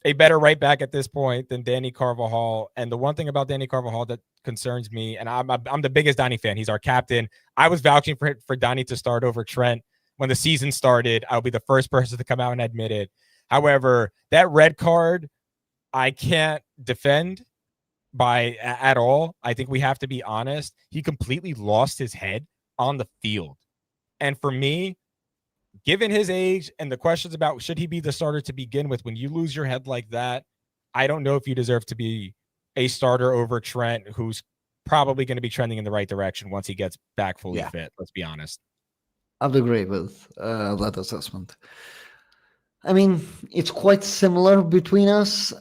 a better right back at this point than Dani Carvajal. And the one thing about Dani Carvajal that concerns me, and I'm the biggest Dani fan. He's our captain. I was vouching for Dani to start over Trent. When the season started, I'll be the first person to come out and admit it. However, that red card, I can't defend at all. I think we have to be honest. He completely lost his head on the field. And for me, given his age and the questions about should he be the starter to begin with, when you lose your head like that, I don't know if you deserve to be a starter over Trent, who's probably going to be trending in the right direction once he gets back fully fit. Let's be honest. I'd agree with that assessment. I mean, it's quite similar between us.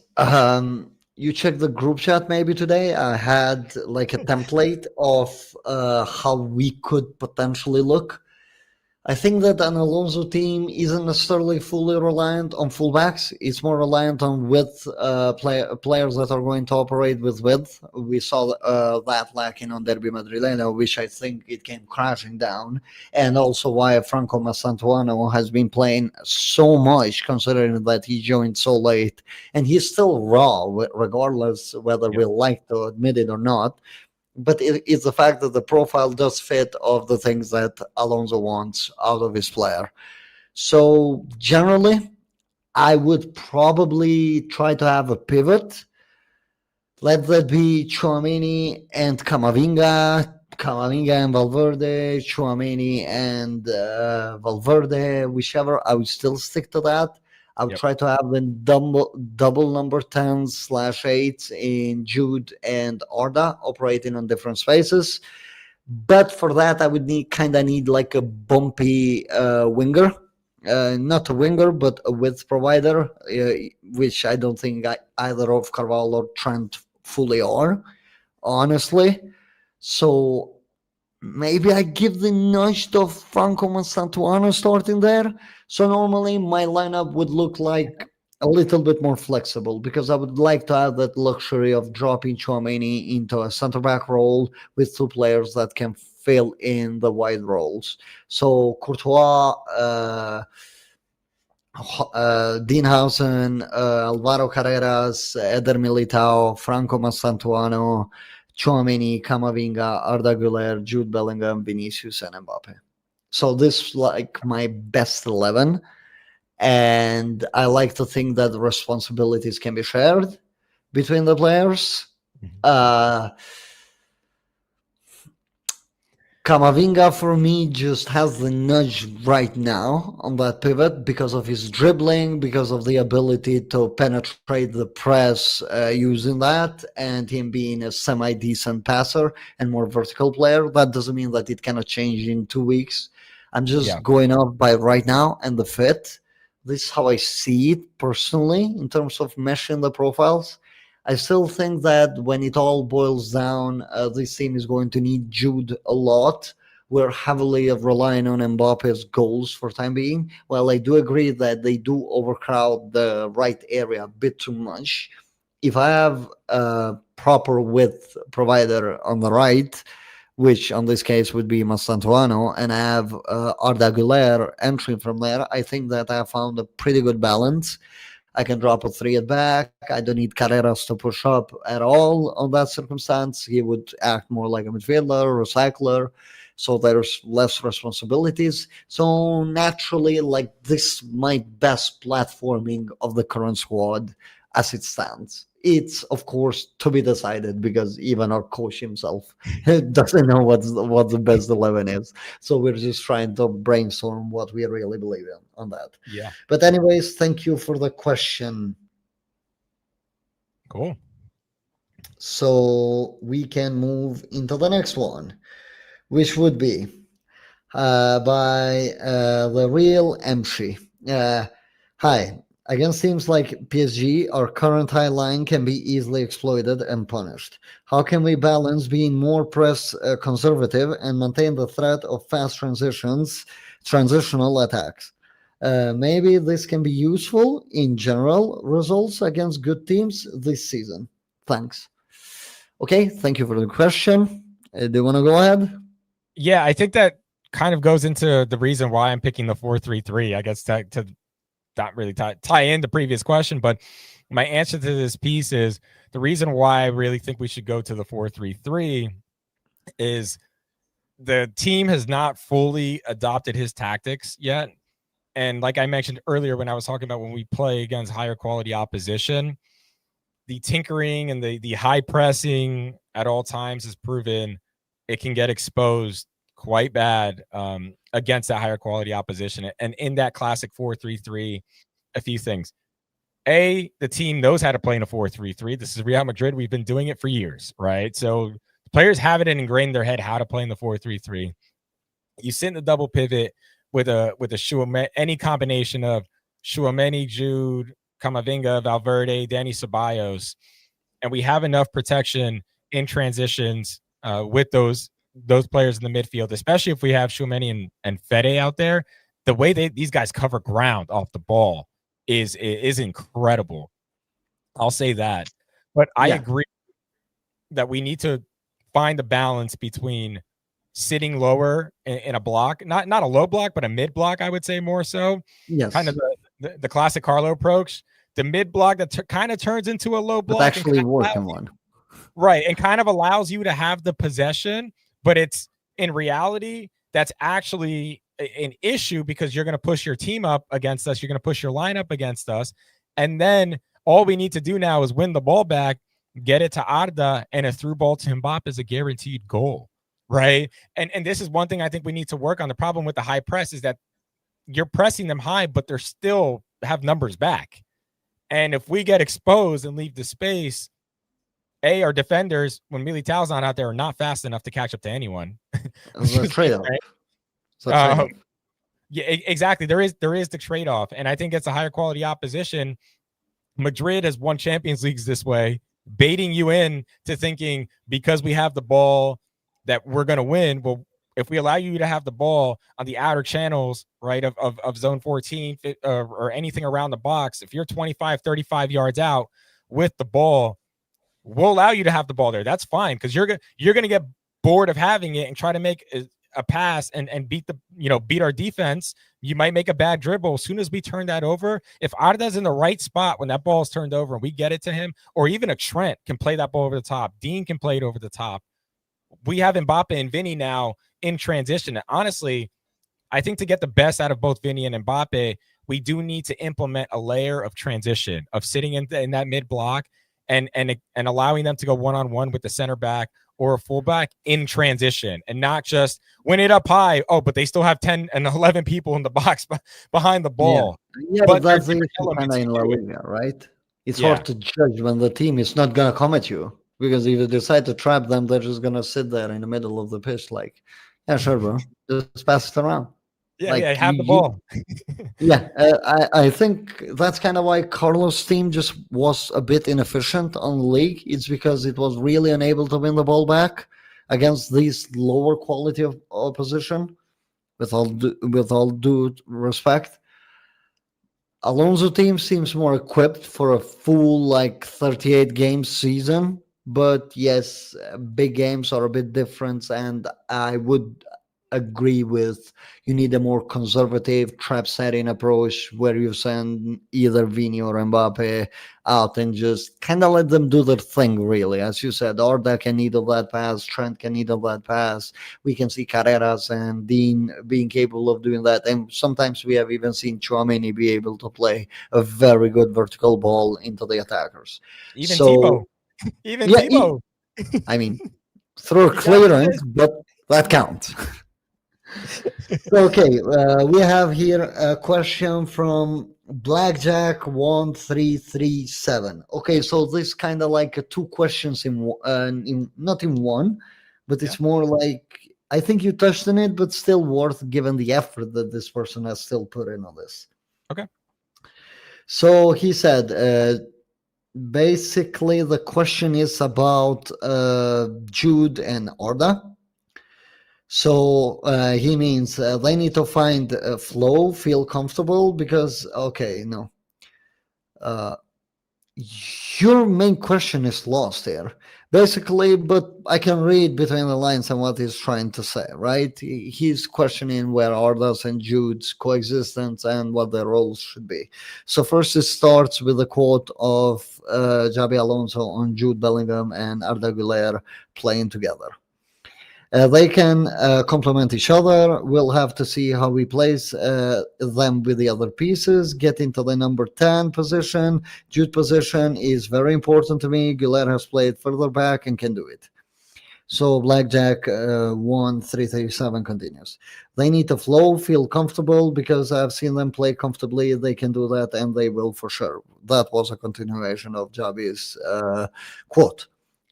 You check the group chat maybe today. I had like a template of how we could potentially look. I think that an Alonso team isn't necessarily fully reliant on fullbacks. It's more reliant on width, players that are going to operate with width. We saw that lacking on Derby Madrileño, which I think it came crashing down. And also why Franco Masantuano has been playing so much, considering that he joined so late. And he's still raw, regardless whether we like to admit it or not. But it's the fact that the profile does fit of the things that Alonso wants out of his player. So generally, I would probably try to have a pivot. Let that be Tchouaméni and Camavinga Camavinga and Valverde, Chouameni and Valverde, whichever. I would still stick to that. I would Yep. try to have the double number 10/8 in Jude and Arda operating on different spaces. But for that, I would need like a bumpy winger. Not a winger, but a width provider, which I don't think either of Carvalho or Trent fully are, honestly. So maybe I give the nudge to Franco Santuano starting there. So normally my lineup would look like a little bit more flexible because I would like to have that luxury of dropping Chouameni into a center back role with two players that can fill in the wide roles. So Courtois, Dean Housen, Alvaro Carreras, Eder Militao, Franco Massantuano, Chouameni, Camavinga, Arda Güler, Jude Bellingham, Vinicius, and Mbappe. So this is like my best 11. And I like to think that the responsibilities can be shared between the players. Uh, Camavinga for me just has the nudge right now on that pivot because of his dribbling, because of the ability to penetrate the press using that, and him being a semi-decent passer and more vertical player. That doesn't mean that it cannot change in 2 weeks. I'm just going off by right now and the fit. This is how I see it personally in terms of meshing the profiles. I still think that when it all boils down, this team is going to need Jude a lot. We're heavily relying on Mbappe's goals for time being. Well, I do agree that they do overcrowd the right area a bit too much. If I have a proper width provider on the right, which on this case would be Mastantuano, and I have Arda Güler entering from there, I think that I found a pretty good balance. I can drop a 3 at back. I don't need Carreras to push up at all on that circumstance. He would act more like a midfielder, recycler, so there's less responsibilities. So naturally, like this, my best platforming of the current squad as it stands. It's of course to be decided because even our coach himself doesn't know what the best 11 is. So we're just trying to brainstorm what we really believe in on that. Yeah. But anyways, thank you for the question. Cool. So we can move into the next one, which would be by the real MC. Hi. Against teams like PSG, our current high line can be easily exploited and punished. How can we balance being more press conservative and maintain the threat of fast transitional attacks? Maybe this can be useful in general results against good teams this season. Thanks. Okay, thank you for the question. Do you want to go ahead? Yeah, I think that kind of goes into the reason why I'm picking the 4-3-3. I guess to not really tie in the previous question, but my answer to this piece is the reason why I really think we should go to the 4-3-3 is the team has not fully adopted his tactics yet. And like I mentioned earlier, when I was talking about when we play against higher quality opposition, the tinkering and the high pressing at all times has proven it can get exposed quite bad against that higher quality opposition. And in that classic 4-3-3, a few things. A, the team knows how to play in a 4-3-3. This is Real Madrid. We've been doing it for years, right? So players have it ingrained in their head how to play in the 4-3-3. You sit in the double pivot with a Chouameni, any combination of Chouameni, Jude, Camavinga, Valverde, Dani Ceballos, and we have enough protection in transitions with those players in the midfield, especially if we have Chouameni and Fede out there. The way these guys cover ground off the ball is incredible. I'll say that. But I agree that we need to find a balance between sitting lower in a block, not a low block, but a mid block, I would say more so. Yes. Kind of the classic Carlo approach. The mid block that kind of turns into a low block. But actually working one. Right. And kind of allows you to have the possession, but it's in reality, that's actually an issue because you're going to push your team up against us. You're going to push your line up against us. And then all we need to do now is win the ball back, get it to Arda, and a through ball to Mbappe is a guaranteed goal. right? And this is one thing I think we need to work on. The problem with the high press is that you're pressing them high, but they're still have numbers back. And if we get exposed and leave the space, our defenders, when Militao's not out there, are not fast enough to catch up to anyone. The trade-off. Right? The trade-off. Yeah, exactly. There is the trade-off. And I think it's a higher quality opposition. Madrid has won Champions Leagues this way, baiting you in to thinking because we have the ball that we're going to win. Well, if we allow you to have the ball on the outer channels, right, of zone 14 or anything around the box, if you're 25, 35 yards out with the ball, we'll allow you to have the ball there. That's fine, because you're going to get bored of having it and try to make a pass and beat our defense. You might make a bad dribble. As soon as we turn that over, if Arda's in the right spot when that ball is turned over and we get it to him, or even a Trent can play that ball over the top, Dean can play it over the top. We have Mbappe and Vinny now in transition. And honestly, I think to get the best out of both Vinny and Mbappe, we do need to implement a layer of transition, of sitting in that mid block and allowing them to go one-on-one with the center back or a fullback in transition, and not just win it up high. Oh, but they still have 10 and 11 people in the box behind the ball. Yeah, but that's the issue kind of in La Liga, right? It's hard to judge when the team is not going to come at you, because if you decide to trap them, they're just going to sit there in the middle of the pitch like, yeah, sure, bro. Just pass it around. Yeah, have the ball. I think that's kind of why Carlos' team just was a bit inefficient on the league. It's because it was really unable to win the ball back against these lower quality of opposition. With all due respect, Alonso team seems more equipped for a full 38 game season. But yes, big games are a bit different, and I would agree with you need a more conservative trap setting approach where you send either Vini or Mbappe out and just kind of let them do their thing, really. As you said, Arda can needle that pass, Trent can needle that pass. We can see Carreras and Dean being capable of doing that, and sometimes we have even seen Tchouaméni be able to play a very good vertical ball into the attackers. Even Thibaut. Thibaut. I mean, through clearance, but that counts. Okay, we have here a question from Blackjack1337. Okay, so this kind of like two questions in not in one, but it's more like, I think you touched on it, but still worth given the effort that this person has still put in on this. Okay. So he said, basically the question is about Jude and Arda. So he means they need to find a flow, feel comfortable, because, your main question is lost here, basically, but I can read between the lines and what he's trying to say, right? He's questioning where Arda's and Jude's coexistence and what their roles should be. So first it starts with a quote of Xabi Alonso on Jude Bellingham and Arda Güler playing together. They can complement each other. We'll have to see how we place them with the other pieces. Get into the number 10 position. Jude position is very important to me. Güler has played further back and can do it. So Blackjack 1337 continues. They need to flow, feel comfortable, because I've seen them play comfortably. They can do that, and they will for sure. That was a continuation of Xabi's quote.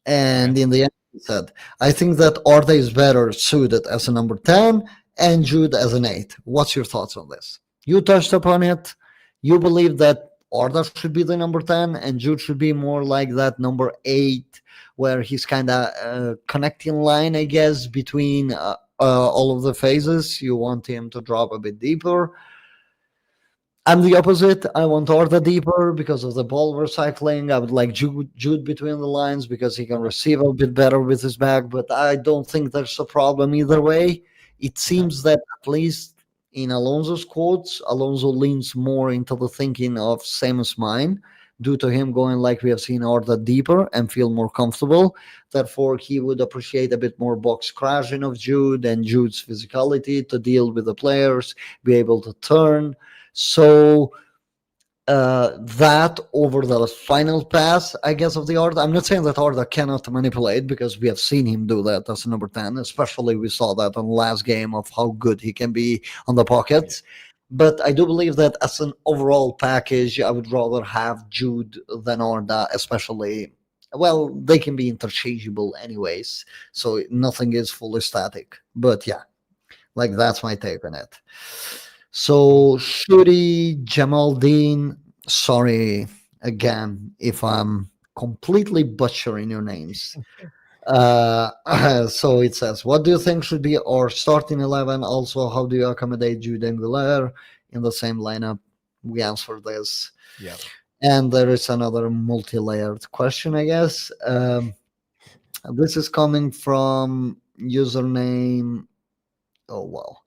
And in the end, he said, I think that Arda is better suited as a number 10 and Jude as an 8. What's your thoughts on this? You touched upon it. You believe that Arda should be the number 10 and Jude should be more like that number 8, where he's kind of connecting line, I guess, between all of the phases. You want him to drop a bit deeper. I'm the opposite. I want Arda deeper because of the ball recycling. I would like Jude between the lines because he can receive a bit better with his back, but I don't think there's a problem either way. It seems that at least in Alonso's quotes, Alonso leans more into the thinking of same as mine, due to him going, like we have seen, Arda deeper and feel more comfortable. Therefore, he would appreciate a bit more box crashing of Jude and Jude's physicality to deal with the players, be able to turn. So That over the final pass, I guess, of the Arda. I'm not saying that Arda cannot manipulate because we have seen him do that as a number 10, especially we saw that on the last game of how good he can be on the pockets. But I do believe that as an overall package, I would rather have Jude than Arda, especially. Well, they can be interchangeable anyways, so nothing is fully static. But yeah, like that's my take on it. So Shuri Jamaldeen, sorry again if I'm completely butchering your names. So it says, what do you think should be our starting 11? Also, how do you accommodate Jude and Villar in the same lineup? We answered this. Yeah. And there is another multi-layered question, I guess. This is coming from username. Oh, wow.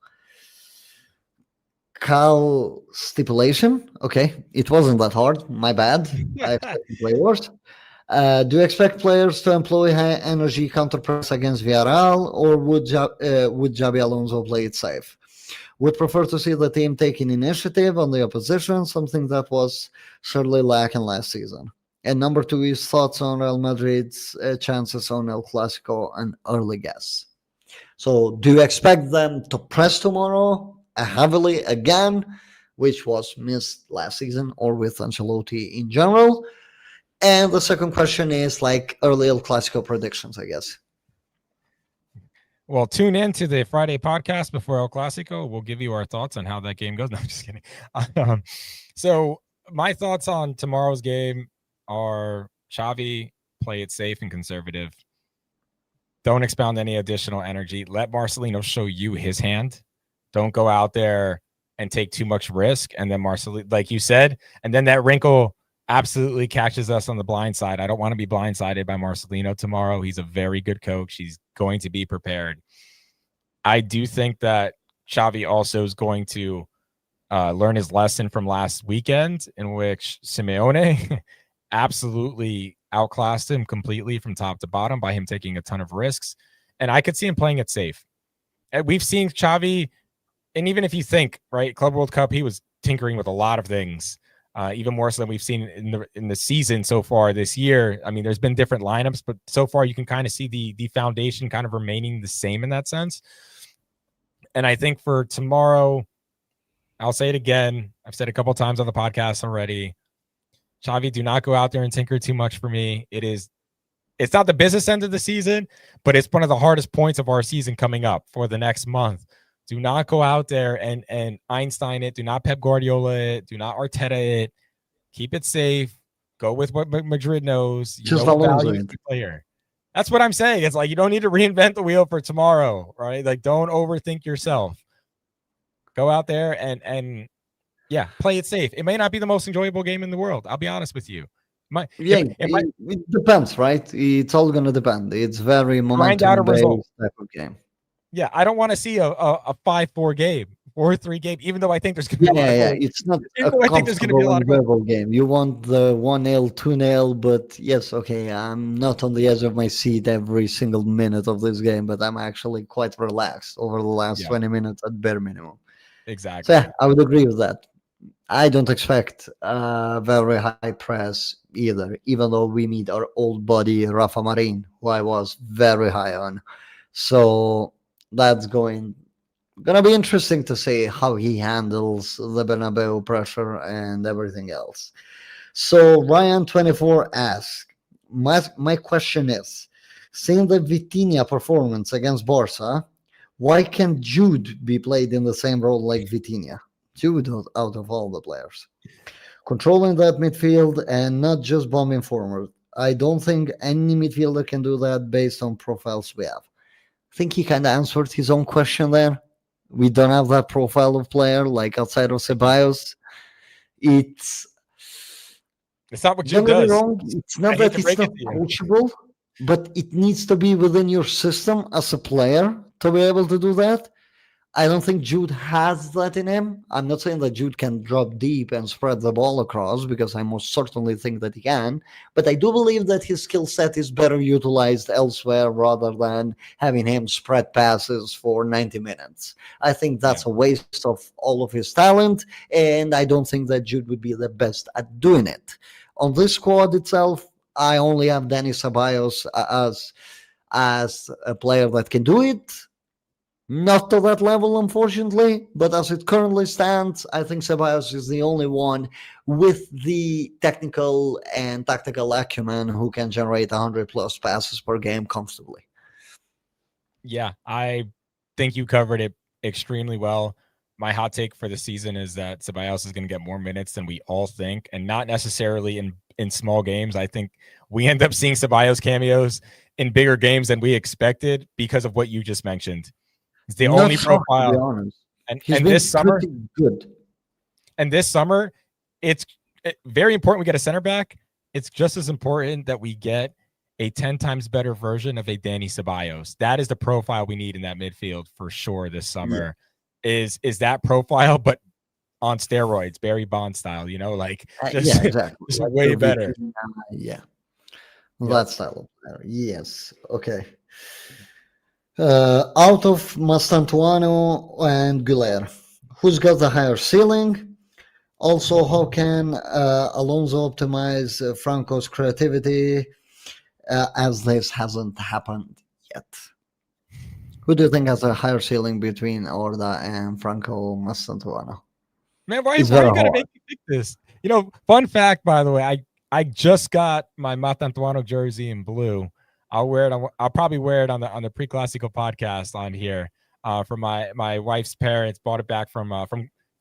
Cal stipulation. Okay, it wasn't that hard. My bad. I expect to play worse. Do you expect players to employ high energy counter press against Villarreal, or would Xabi Alonso play it safe? Would prefer to see the team taking initiative on the opposition, something that was surely lacking last season. And number two is thoughts on Real Madrid's chances on El Clasico and early guess. So, do you expect them to press tomorrow heavily again, which was missed last season, or with Ancelotti in general? And the second question is like early El Clasico predictions, I guess. Well, tune in to the Friday podcast before El Clasico. We'll give you our thoughts on how that game goes. No, I'm just kidding. So my thoughts on tomorrow's game are Xavi, play it safe and conservative. Don't expound any additional energy. Let Marcelino show you his hand. Don't go out there and take too much risk. And then Marcelino, like you said, and then that wrinkle absolutely catches us on the blind side. I don't want to be blindsided by Marcelino tomorrow. He's a very good coach. He's going to be prepared. I do think that Xavi also is going to learn his lesson from last weekend, in which Simeone absolutely outclassed him completely from top to bottom by him taking a ton of risks. And I could see him playing it safe. And we've seen Xavi, and even if you think, right, Club World Cup, he was tinkering with a lot of things. Even more so than we've seen in the season so far this year. I mean, there's been different lineups, but so far you can kind of see the foundation kind of remaining the same in that sense. And I think for tomorrow, I'll say it again. I've said a couple times on the podcast already. Xavi, do not go out there and tinker too much for me. It's not the business end of the season, but it's one of the hardest points of our season coming up for the next month. Do not go out there and Einstein it. Do not Pep Guardiola it. Do not Arteta it. Keep it safe. Go with what Madrid knows. You Just know what value is the player. That's what I'm saying. It's like you don't need to reinvent the wheel for tomorrow, right? Like don't overthink yourself. Go out there and yeah, play it safe. It may not be the most enjoyable game in the world. I'll be honest with you. It depends, right? It's all going to depend. It's very momentum-based type of game. Yeah, I don't want to see a 5-4 game, 4-3 game, even though I think there's going to be a lot of goals. It's not a comfortable and enjoyable game. You want the 1-0, 2-0, but yes, okay, I'm not on the edge of my seat every single minute of this game, but I'm actually quite relaxed over the last 20 minutes at bare minimum. Exactly. So yeah, I would agree with that. I don't expect a very high press either, even though we meet our old buddy Rafa Marin, who I was very high on. So that's going to be interesting to see how he handles the Bernabeu pressure and everything else. So Ryan24 asks, my question is, seeing the Vitinha performance against Barca, why can't Jude be played in the same role like Vitinha? Jude out of all the players. Controlling that midfield and not just bombing forward. I don't think any midfielder can do that based on profiles we have. I think he kind of answered his own question there. We don't have that profile of player like outside of Ceballos. It's not what Jude does. Wrong. It's not that it's not coachable, but it needs to be within your system as a player to be able to do that. I don't think Jude has that in him. I'm not saying that Jude can drop deep and spread the ball across, because I most certainly think that he can. But I do believe that his skill set is better utilized elsewhere rather than having him spread passes for 90 minutes. I think Yeah. that's a waste of all of his talent, and I don't think that Jude would be the best at doing it. On this squad itself, I only have Danny Ceballos as a player that can do it. Not to that level, unfortunately, but as it currently stands, I think Ceballos is the only one with the technical and tactical acumen who can generate 100 plus passes per game comfortably. Yeah, I think you covered it extremely well. My hot take for the season is that Ceballos is going to get more minutes than we all think, and not necessarily in small games. I think we end up seeing Ceballos cameos in bigger games than we expected because of what you just mentioned. It's the Not only shocked, to be profile, honest. and He's this been summer, pretty good. it's very important we get a center back. It's just as important that we get a 10 times better version of a Danny Ceballos. That is the profile we need in that midfield for sure this summer. Yeah. Is that profile, but on steroids, Barry Bonds style, like just, yeah, exactly. just Like way better. Yeah. Yep. That style of player. Yes. Okay. Out of Mastantuano and Guler, who's got the higher ceiling? Also, how can Alonso optimize Franco's creativity, as this hasn't happened yet? Who do you think has a higher ceiling between Orda and Franco Mastantuano? Man, why It's you very gotta hard. make me pick this? Fun fact, by the way, I just got my Matantuano jersey in blue. I'll probably wear it on the Pre-Clasico podcast on here. From my wife's parents bought it back from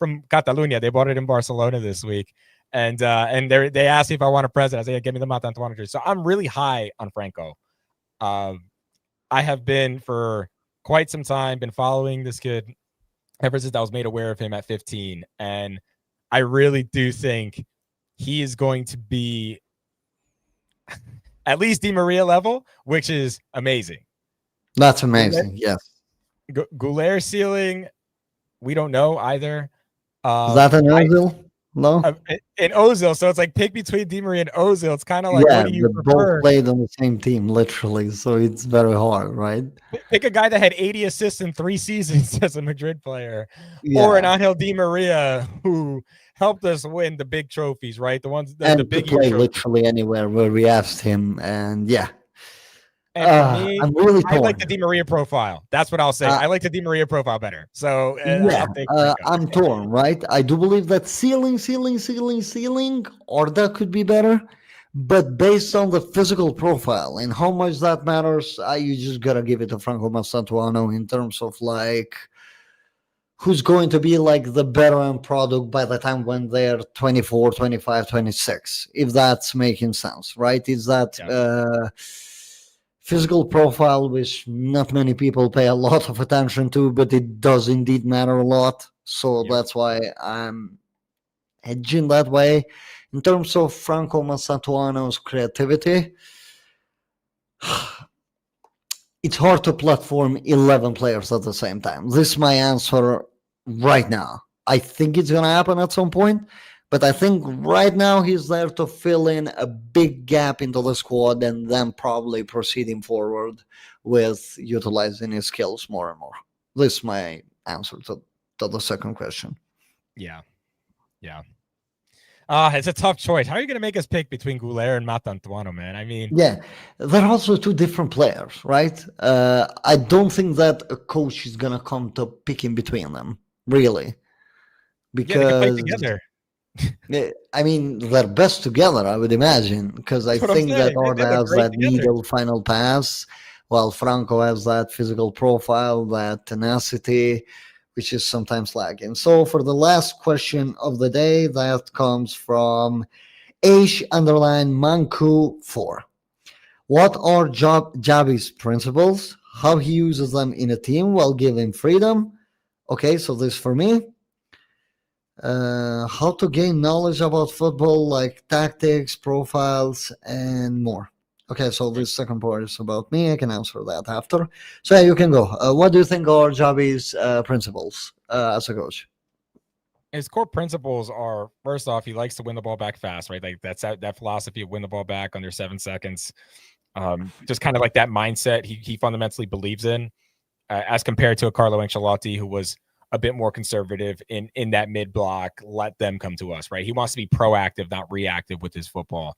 Catalunya. They bought it in Barcelona this week, and they asked me if I want a present. I said, yeah, give me the Matantuano jersey. So I'm really high on Franco. I have been for quite some time been following this kid ever since I was made aware of him at 15, and I really do think he is going to be at least Di Maria level, which is amazing. That's amazing. Yes. Goulet ceiling, we don't know either. Is that an Ozil? No. In Ozil, so it's like pick between Di Maria and Ozil. It's kind of like, what do you prefer? Both played on the same team, literally, so it's very hard, right? Pick a guy that had 80 assists in 3 seasons as a Madrid player, or an Angel Di Maria who helped us win the big trophies, right? The ones that the big play literally anywhere where we asked him, and yeah. And for me, I'm really torn. I like the Di Maria profile. That's what I'll say. I like the Di Maria profile better. So yeah, I'm torn, right? I do believe that ceiling, Arda could be better, but based on the physical profile and how much that matters, you just gotta give it to Franco Mastantuano in terms of like who's going to be like the better end product by the time when they're 24, 25, 26, if that's making sense, right? Is that physical profile, which not many people pay a lot of attention to, but it does indeed matter a lot. So that's why I'm hedging that way. In terms of Franco Mastantuano's creativity, it's hard to platform 11 players at the same time. This is my answer right now. I think it's going to happen at some point, but I think right now he's there to fill in a big gap into the squad and then probably proceeding forward with utilizing his skills more and more. This is my answer to the second question. Yeah. It's a tough choice. How are you going to make us pick between Goulet and Matantuano, man? I mean, yeah, they're also two different players, right? I don't think that a coach is going to come to picking between them, really, because they can play together. I mean, they're best together, I would imagine, because I think that Arda has that needle final pass, while Franco has that physical profile, that tenacity, which is sometimes lacking. So for the last question of the day, that comes from H_Manku4. What are Javi's principles? How he uses them in a team while giving freedom? Okay, so this for me. How to gain knowledge about football, like tactics, profiles, and more. Okay, so this second part is about me. I can answer that after. So yeah, you can go. What do you think are Javi's principles as a coach? His core principles are, first off, he likes to win the ball back fast, right? Like that's that philosophy of win the ball back under 7 seconds. Just kind of like that mindset he fundamentally believes in, as compared to a Carlo Ancelotti who was a bit more conservative in that mid block. Let them come to us, right? He wants to be proactive, not reactive with his football.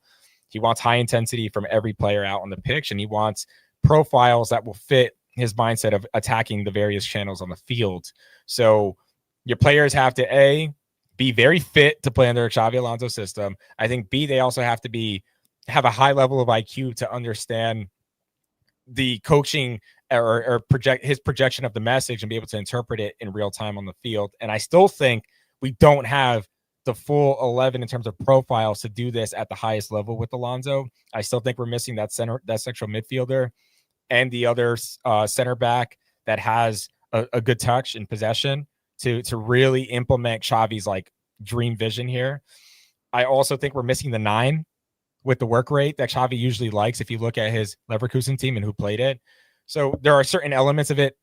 He wants high intensity from every player out on the pitch, and he wants profiles that will fit his mindset of attacking the various channels on the field. So your players have to be very fit to play under a Xavi Alonso system. I think B, they also have to have a high level of IQ to understand the coaching or project his projection of the message and be able to interpret it in real time on the field. And I still think we don't have the full 11 in terms of profiles to do this at the highest level with Alonso. I still think we're missing that central midfielder and the other center back that has a good touch in possession to really implement Xavi's like dream vision here. I also think we're missing the 9 with the work rate that Xavi usually likes if you look at his Leverkusen team and who played it. So there are certain elements of it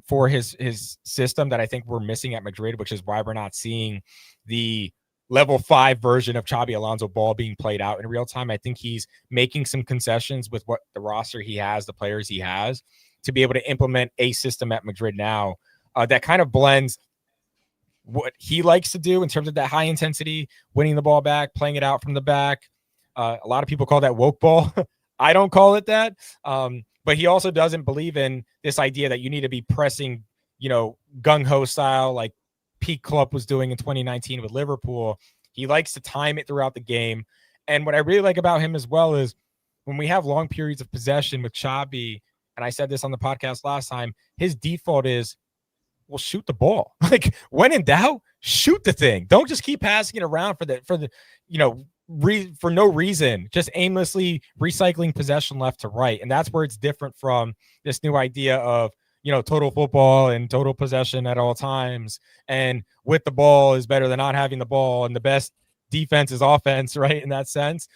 for his system that I think we're missing at Madrid, which is why we're not seeing the level 5 version of Xabi Alonso ball being played out in real time. I think he's making some concessions with what the roster he has, the players he has, to be able to implement a system at Madrid now that kind of blends what he likes to do in terms of that high intensity, winning the ball back, playing it out from the back. A lot of people call that woke ball. I don't call it that. But he also doesn't believe in this idea that you need to be pressing, gung-ho style like Pete Klopp was doing in 2019 with Liverpool. He likes to time it throughout the game. And what I really like about him as well is when we have long periods of possession with Xabi, and I said this on the podcast last time, his default is, well, shoot the ball. Like when in doubt, shoot the thing. Don't just keep passing it around for no reason, just aimlessly recycling possession left to right. And that's where it's different from this new idea of, total football and total possession at all times. And with the ball is better than not having the ball. And the best defense is offense, right? In that sense,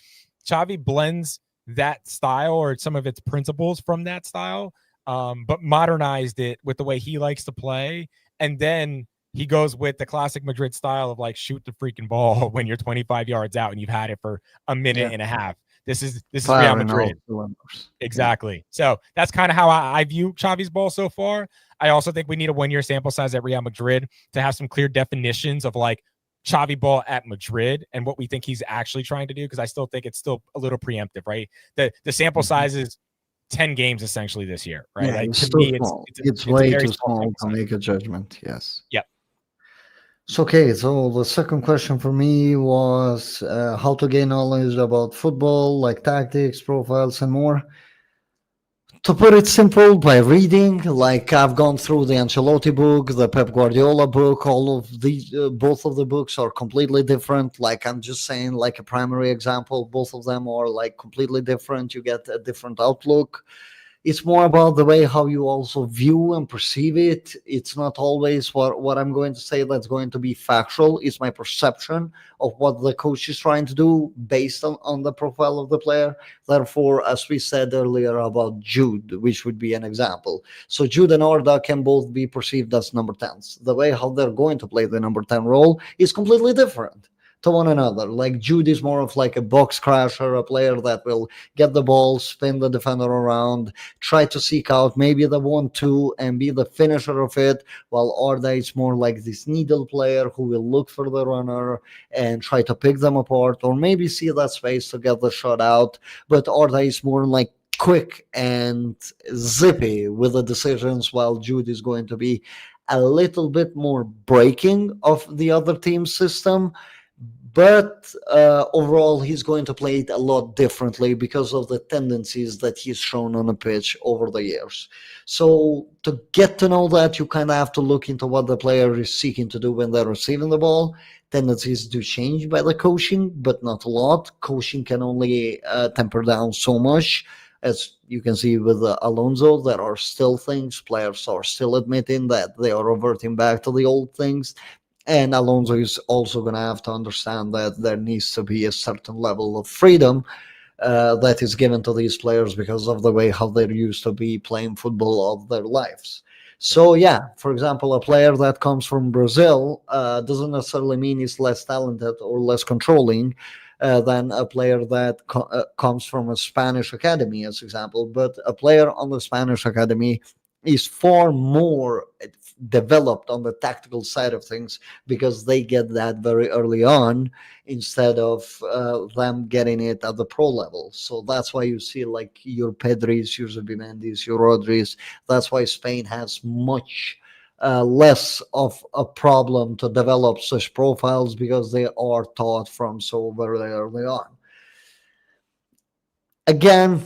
Xavi blends that style or some of its principles from that style, but modernized it with the way he likes to play. And then he goes with the classic Madrid style of like shoot the freaking ball when you're 25 yards out and you've had it for a minute and a half. This is Real Madrid. Exactly. Yeah. So that's kind of how I view Xavi's ball so far. I also think we need a 1-year sample size at Real Madrid to have some clear definitions of like Xavi ball at Madrid and what we think he's actually trying to do. Because I still think it's still a little preemptive, right? The sample size is 10 games essentially this year, right? Yeah, like, it's to me, it's way too small to make a judgment. Yes. Yep. So, okay, so the second question for me was how to gain knowledge about football, like tactics, profiles, and more. To put it simple, by reading, like I've gone through the Ancelotti book, the Pep Guardiola book, all of these, both of the books are completely different. Like I'm just saying, like a primary example, both of them are like completely different. You get a different outlook. It's more about the way how you also view and perceive it. It's not always what I'm going to say that's going to be factual. It's my perception of what the coach is trying to do based on the profile of the player. Therefore, as we said earlier about Jude, which would be an example. So Jude and Arda can both be perceived as number 10s. The way how they're going to play the number 10 role is completely different to one another. Like Jude is more of like a box crasher, a player that will get the ball, spin the defender around, try to seek out maybe the 1-2 and be the finisher of it, while Arda is more like this needle player who will look for the runner and try to pick them apart or maybe see that space to get the shot out. But Arda is more like quick and zippy with the decisions, while Jude is going to be a little bit more breaking of the other team's system. But overall, he's going to play it a lot differently because of the tendencies that he's shown on the pitch over the years. So to get to know that, you kind of have to look into what the player is seeking to do when they're receiving the ball. Tendencies do change by the coaching, but not a lot. Coaching can only temper down so much. As you can see with Alonso, there are still things. Players are still admitting that they are reverting back to the old things. And Alonso is also going to have to understand that there needs to be a certain level of freedom that is given to these players because of the way how they're used to be playing football all their lives. Yep. So yeah, for example, a player that comes from Brazil doesn't necessarily mean he's less talented or less controlling than a player that comes from a Spanish academy, as example. But a player on the Spanish academy is far more developed on the tactical side of things because they get that very early on instead of them getting it at the pro level. So that's why you see like your Pedris, your Zubimendis, your Rodris. That's why Spain has much less of a problem to develop such profiles because they are taught from so very early on. Again,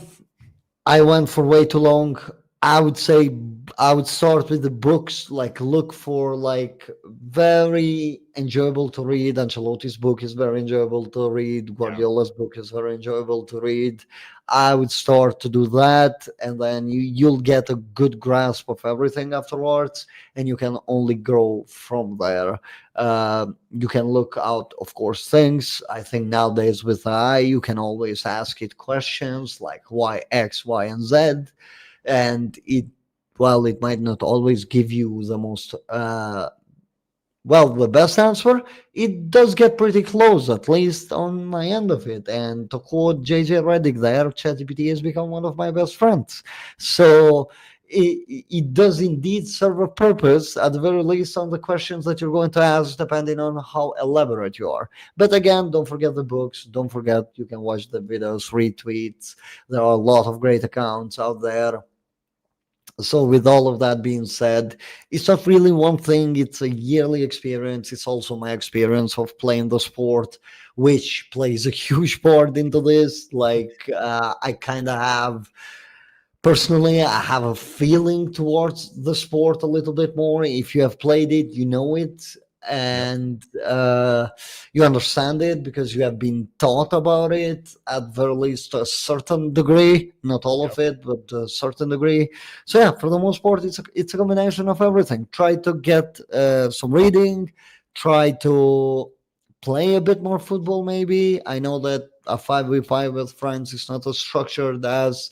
I went for way too long. I would say I would start with the books. Like, look for like very enjoyable to read. Ancelotti's book is very enjoyable to read. Yeah. Guardiola's book is very enjoyable to read. I would start to do that, and then you'll get a good grasp of everything afterwards, and you can only grow from there. You can look out, of course, things. I think nowadays with AI, you can always ask it questions like why X, Y, and Z, and while it might not always give you the most the best answer, it does get pretty close, at least on my end of it. And to quote JJ Redick there, ChatGPT has become one of my best friends. So it does indeed serve a purpose, at the very least, on the questions that you're going to ask, depending on how elaborate you are. But again, don't forget the books. Don't forget you can watch the videos, retweets. There are a lot of great accounts out there. So with all of that being said, it's not really one thing, it's a yearly experience. It's also my experience of playing the sport, which plays a huge part into this. Like I kind of have personally, I have a feeling towards the sport a little bit more. If you have played it, you know it, Yep. and you understand it because you have been taught about it at very least to a certain degree. Not all Yep. of it, but to a certain degree. So yeah, for the most part, it's a combination of everything. Try to get some reading. Try to play a bit more football. Maybe I know that a 5v5 with friends is not as structured as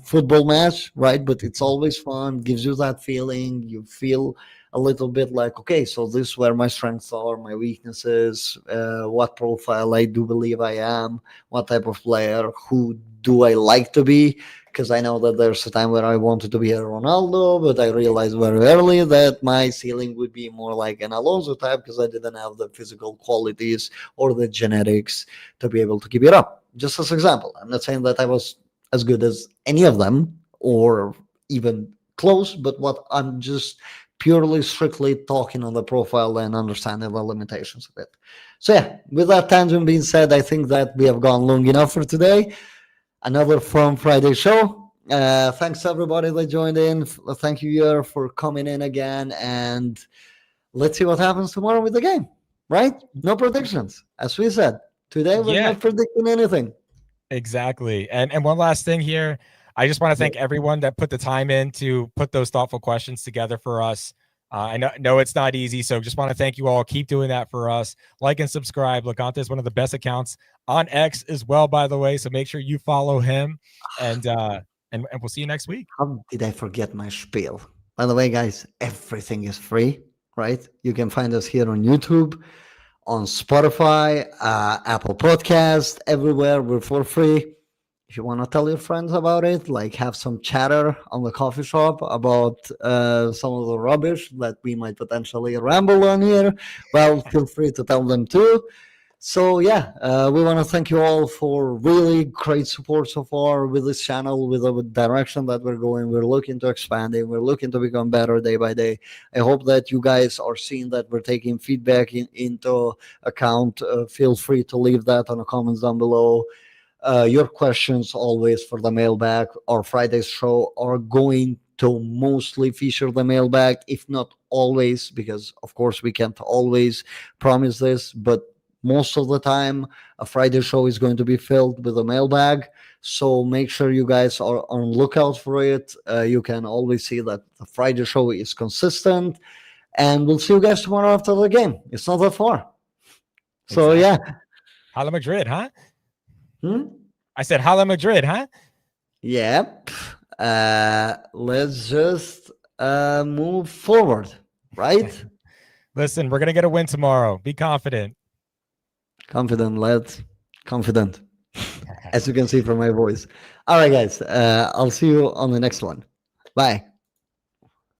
football match, right? But it's always fun, gives you that feeling. You feel a little bit like, okay, so this is where my strengths are, my weaknesses, what profile I do believe I am, what type of player, who do I like to be. Because I know that there's a time where I wanted to be a Ronaldo, but I realized very early that my ceiling would be more like an Alonso type because I didn't have the physical qualities or the genetics to be able to keep it up. Just as example, I'm not saying that I was as good as any of them or even close, but what I'm just purely strictly talking on the profile and understanding the limitations of it. So yeah, with that tangent being said, I think that we have gone long enough for today. Another fun Friday show. Thanks to everybody that joined in. Thank you, Yer, for coming in again. And let's see what happens tomorrow with the game, right? No predictions. As we said, today we're Yeah, not predicting anything. exactly. And one last thing here. I just want to thank everyone that put the time in to put those thoughtful questions together for us. I know it's not easy, so just want to thank you all. Keep doing that for us. Like and subscribe. Loconte is one of the best accounts on X as well, by the way. So make sure you follow him, and we'll see you next week. How did I forget my spiel? By the way, guys, everything is free, right? You can find us here on YouTube, on Spotify, Apple Podcast, everywhere. We're for free. If you want to tell your friends about it, like have some chatter on the coffee shop about some of the rubbish that we might potentially ramble on here, well, feel free to tell them too. So yeah, we want to thank you all for really great support so far with this channel, with the direction that we're going. We're looking to expanding. We're looking to become better day by day. I hope that you guys are seeing that we're taking feedback into account. Feel free to leave that on the comments down below. Your questions always for the mailbag or Friday's show are going to mostly feature the mailbag, if not always, because of course we can't always promise this, but most of the time a Friday show is going to be filled with a mailbag. So make sure you guys are on lookout for it. You can always see that the Friday show is consistent, and we'll see you guys tomorrow after the game. It's not that far. So Exactly. yeah. Hala Madrid, huh? Hmm? I said, Hala Madrid, huh? Yep. Let's just move forward, right? Listen, we're going to get a win tomorrow. Be confident. Confident, lads. Confident. As you can see from my voice. All right, guys. I'll see you on the next one. Bye.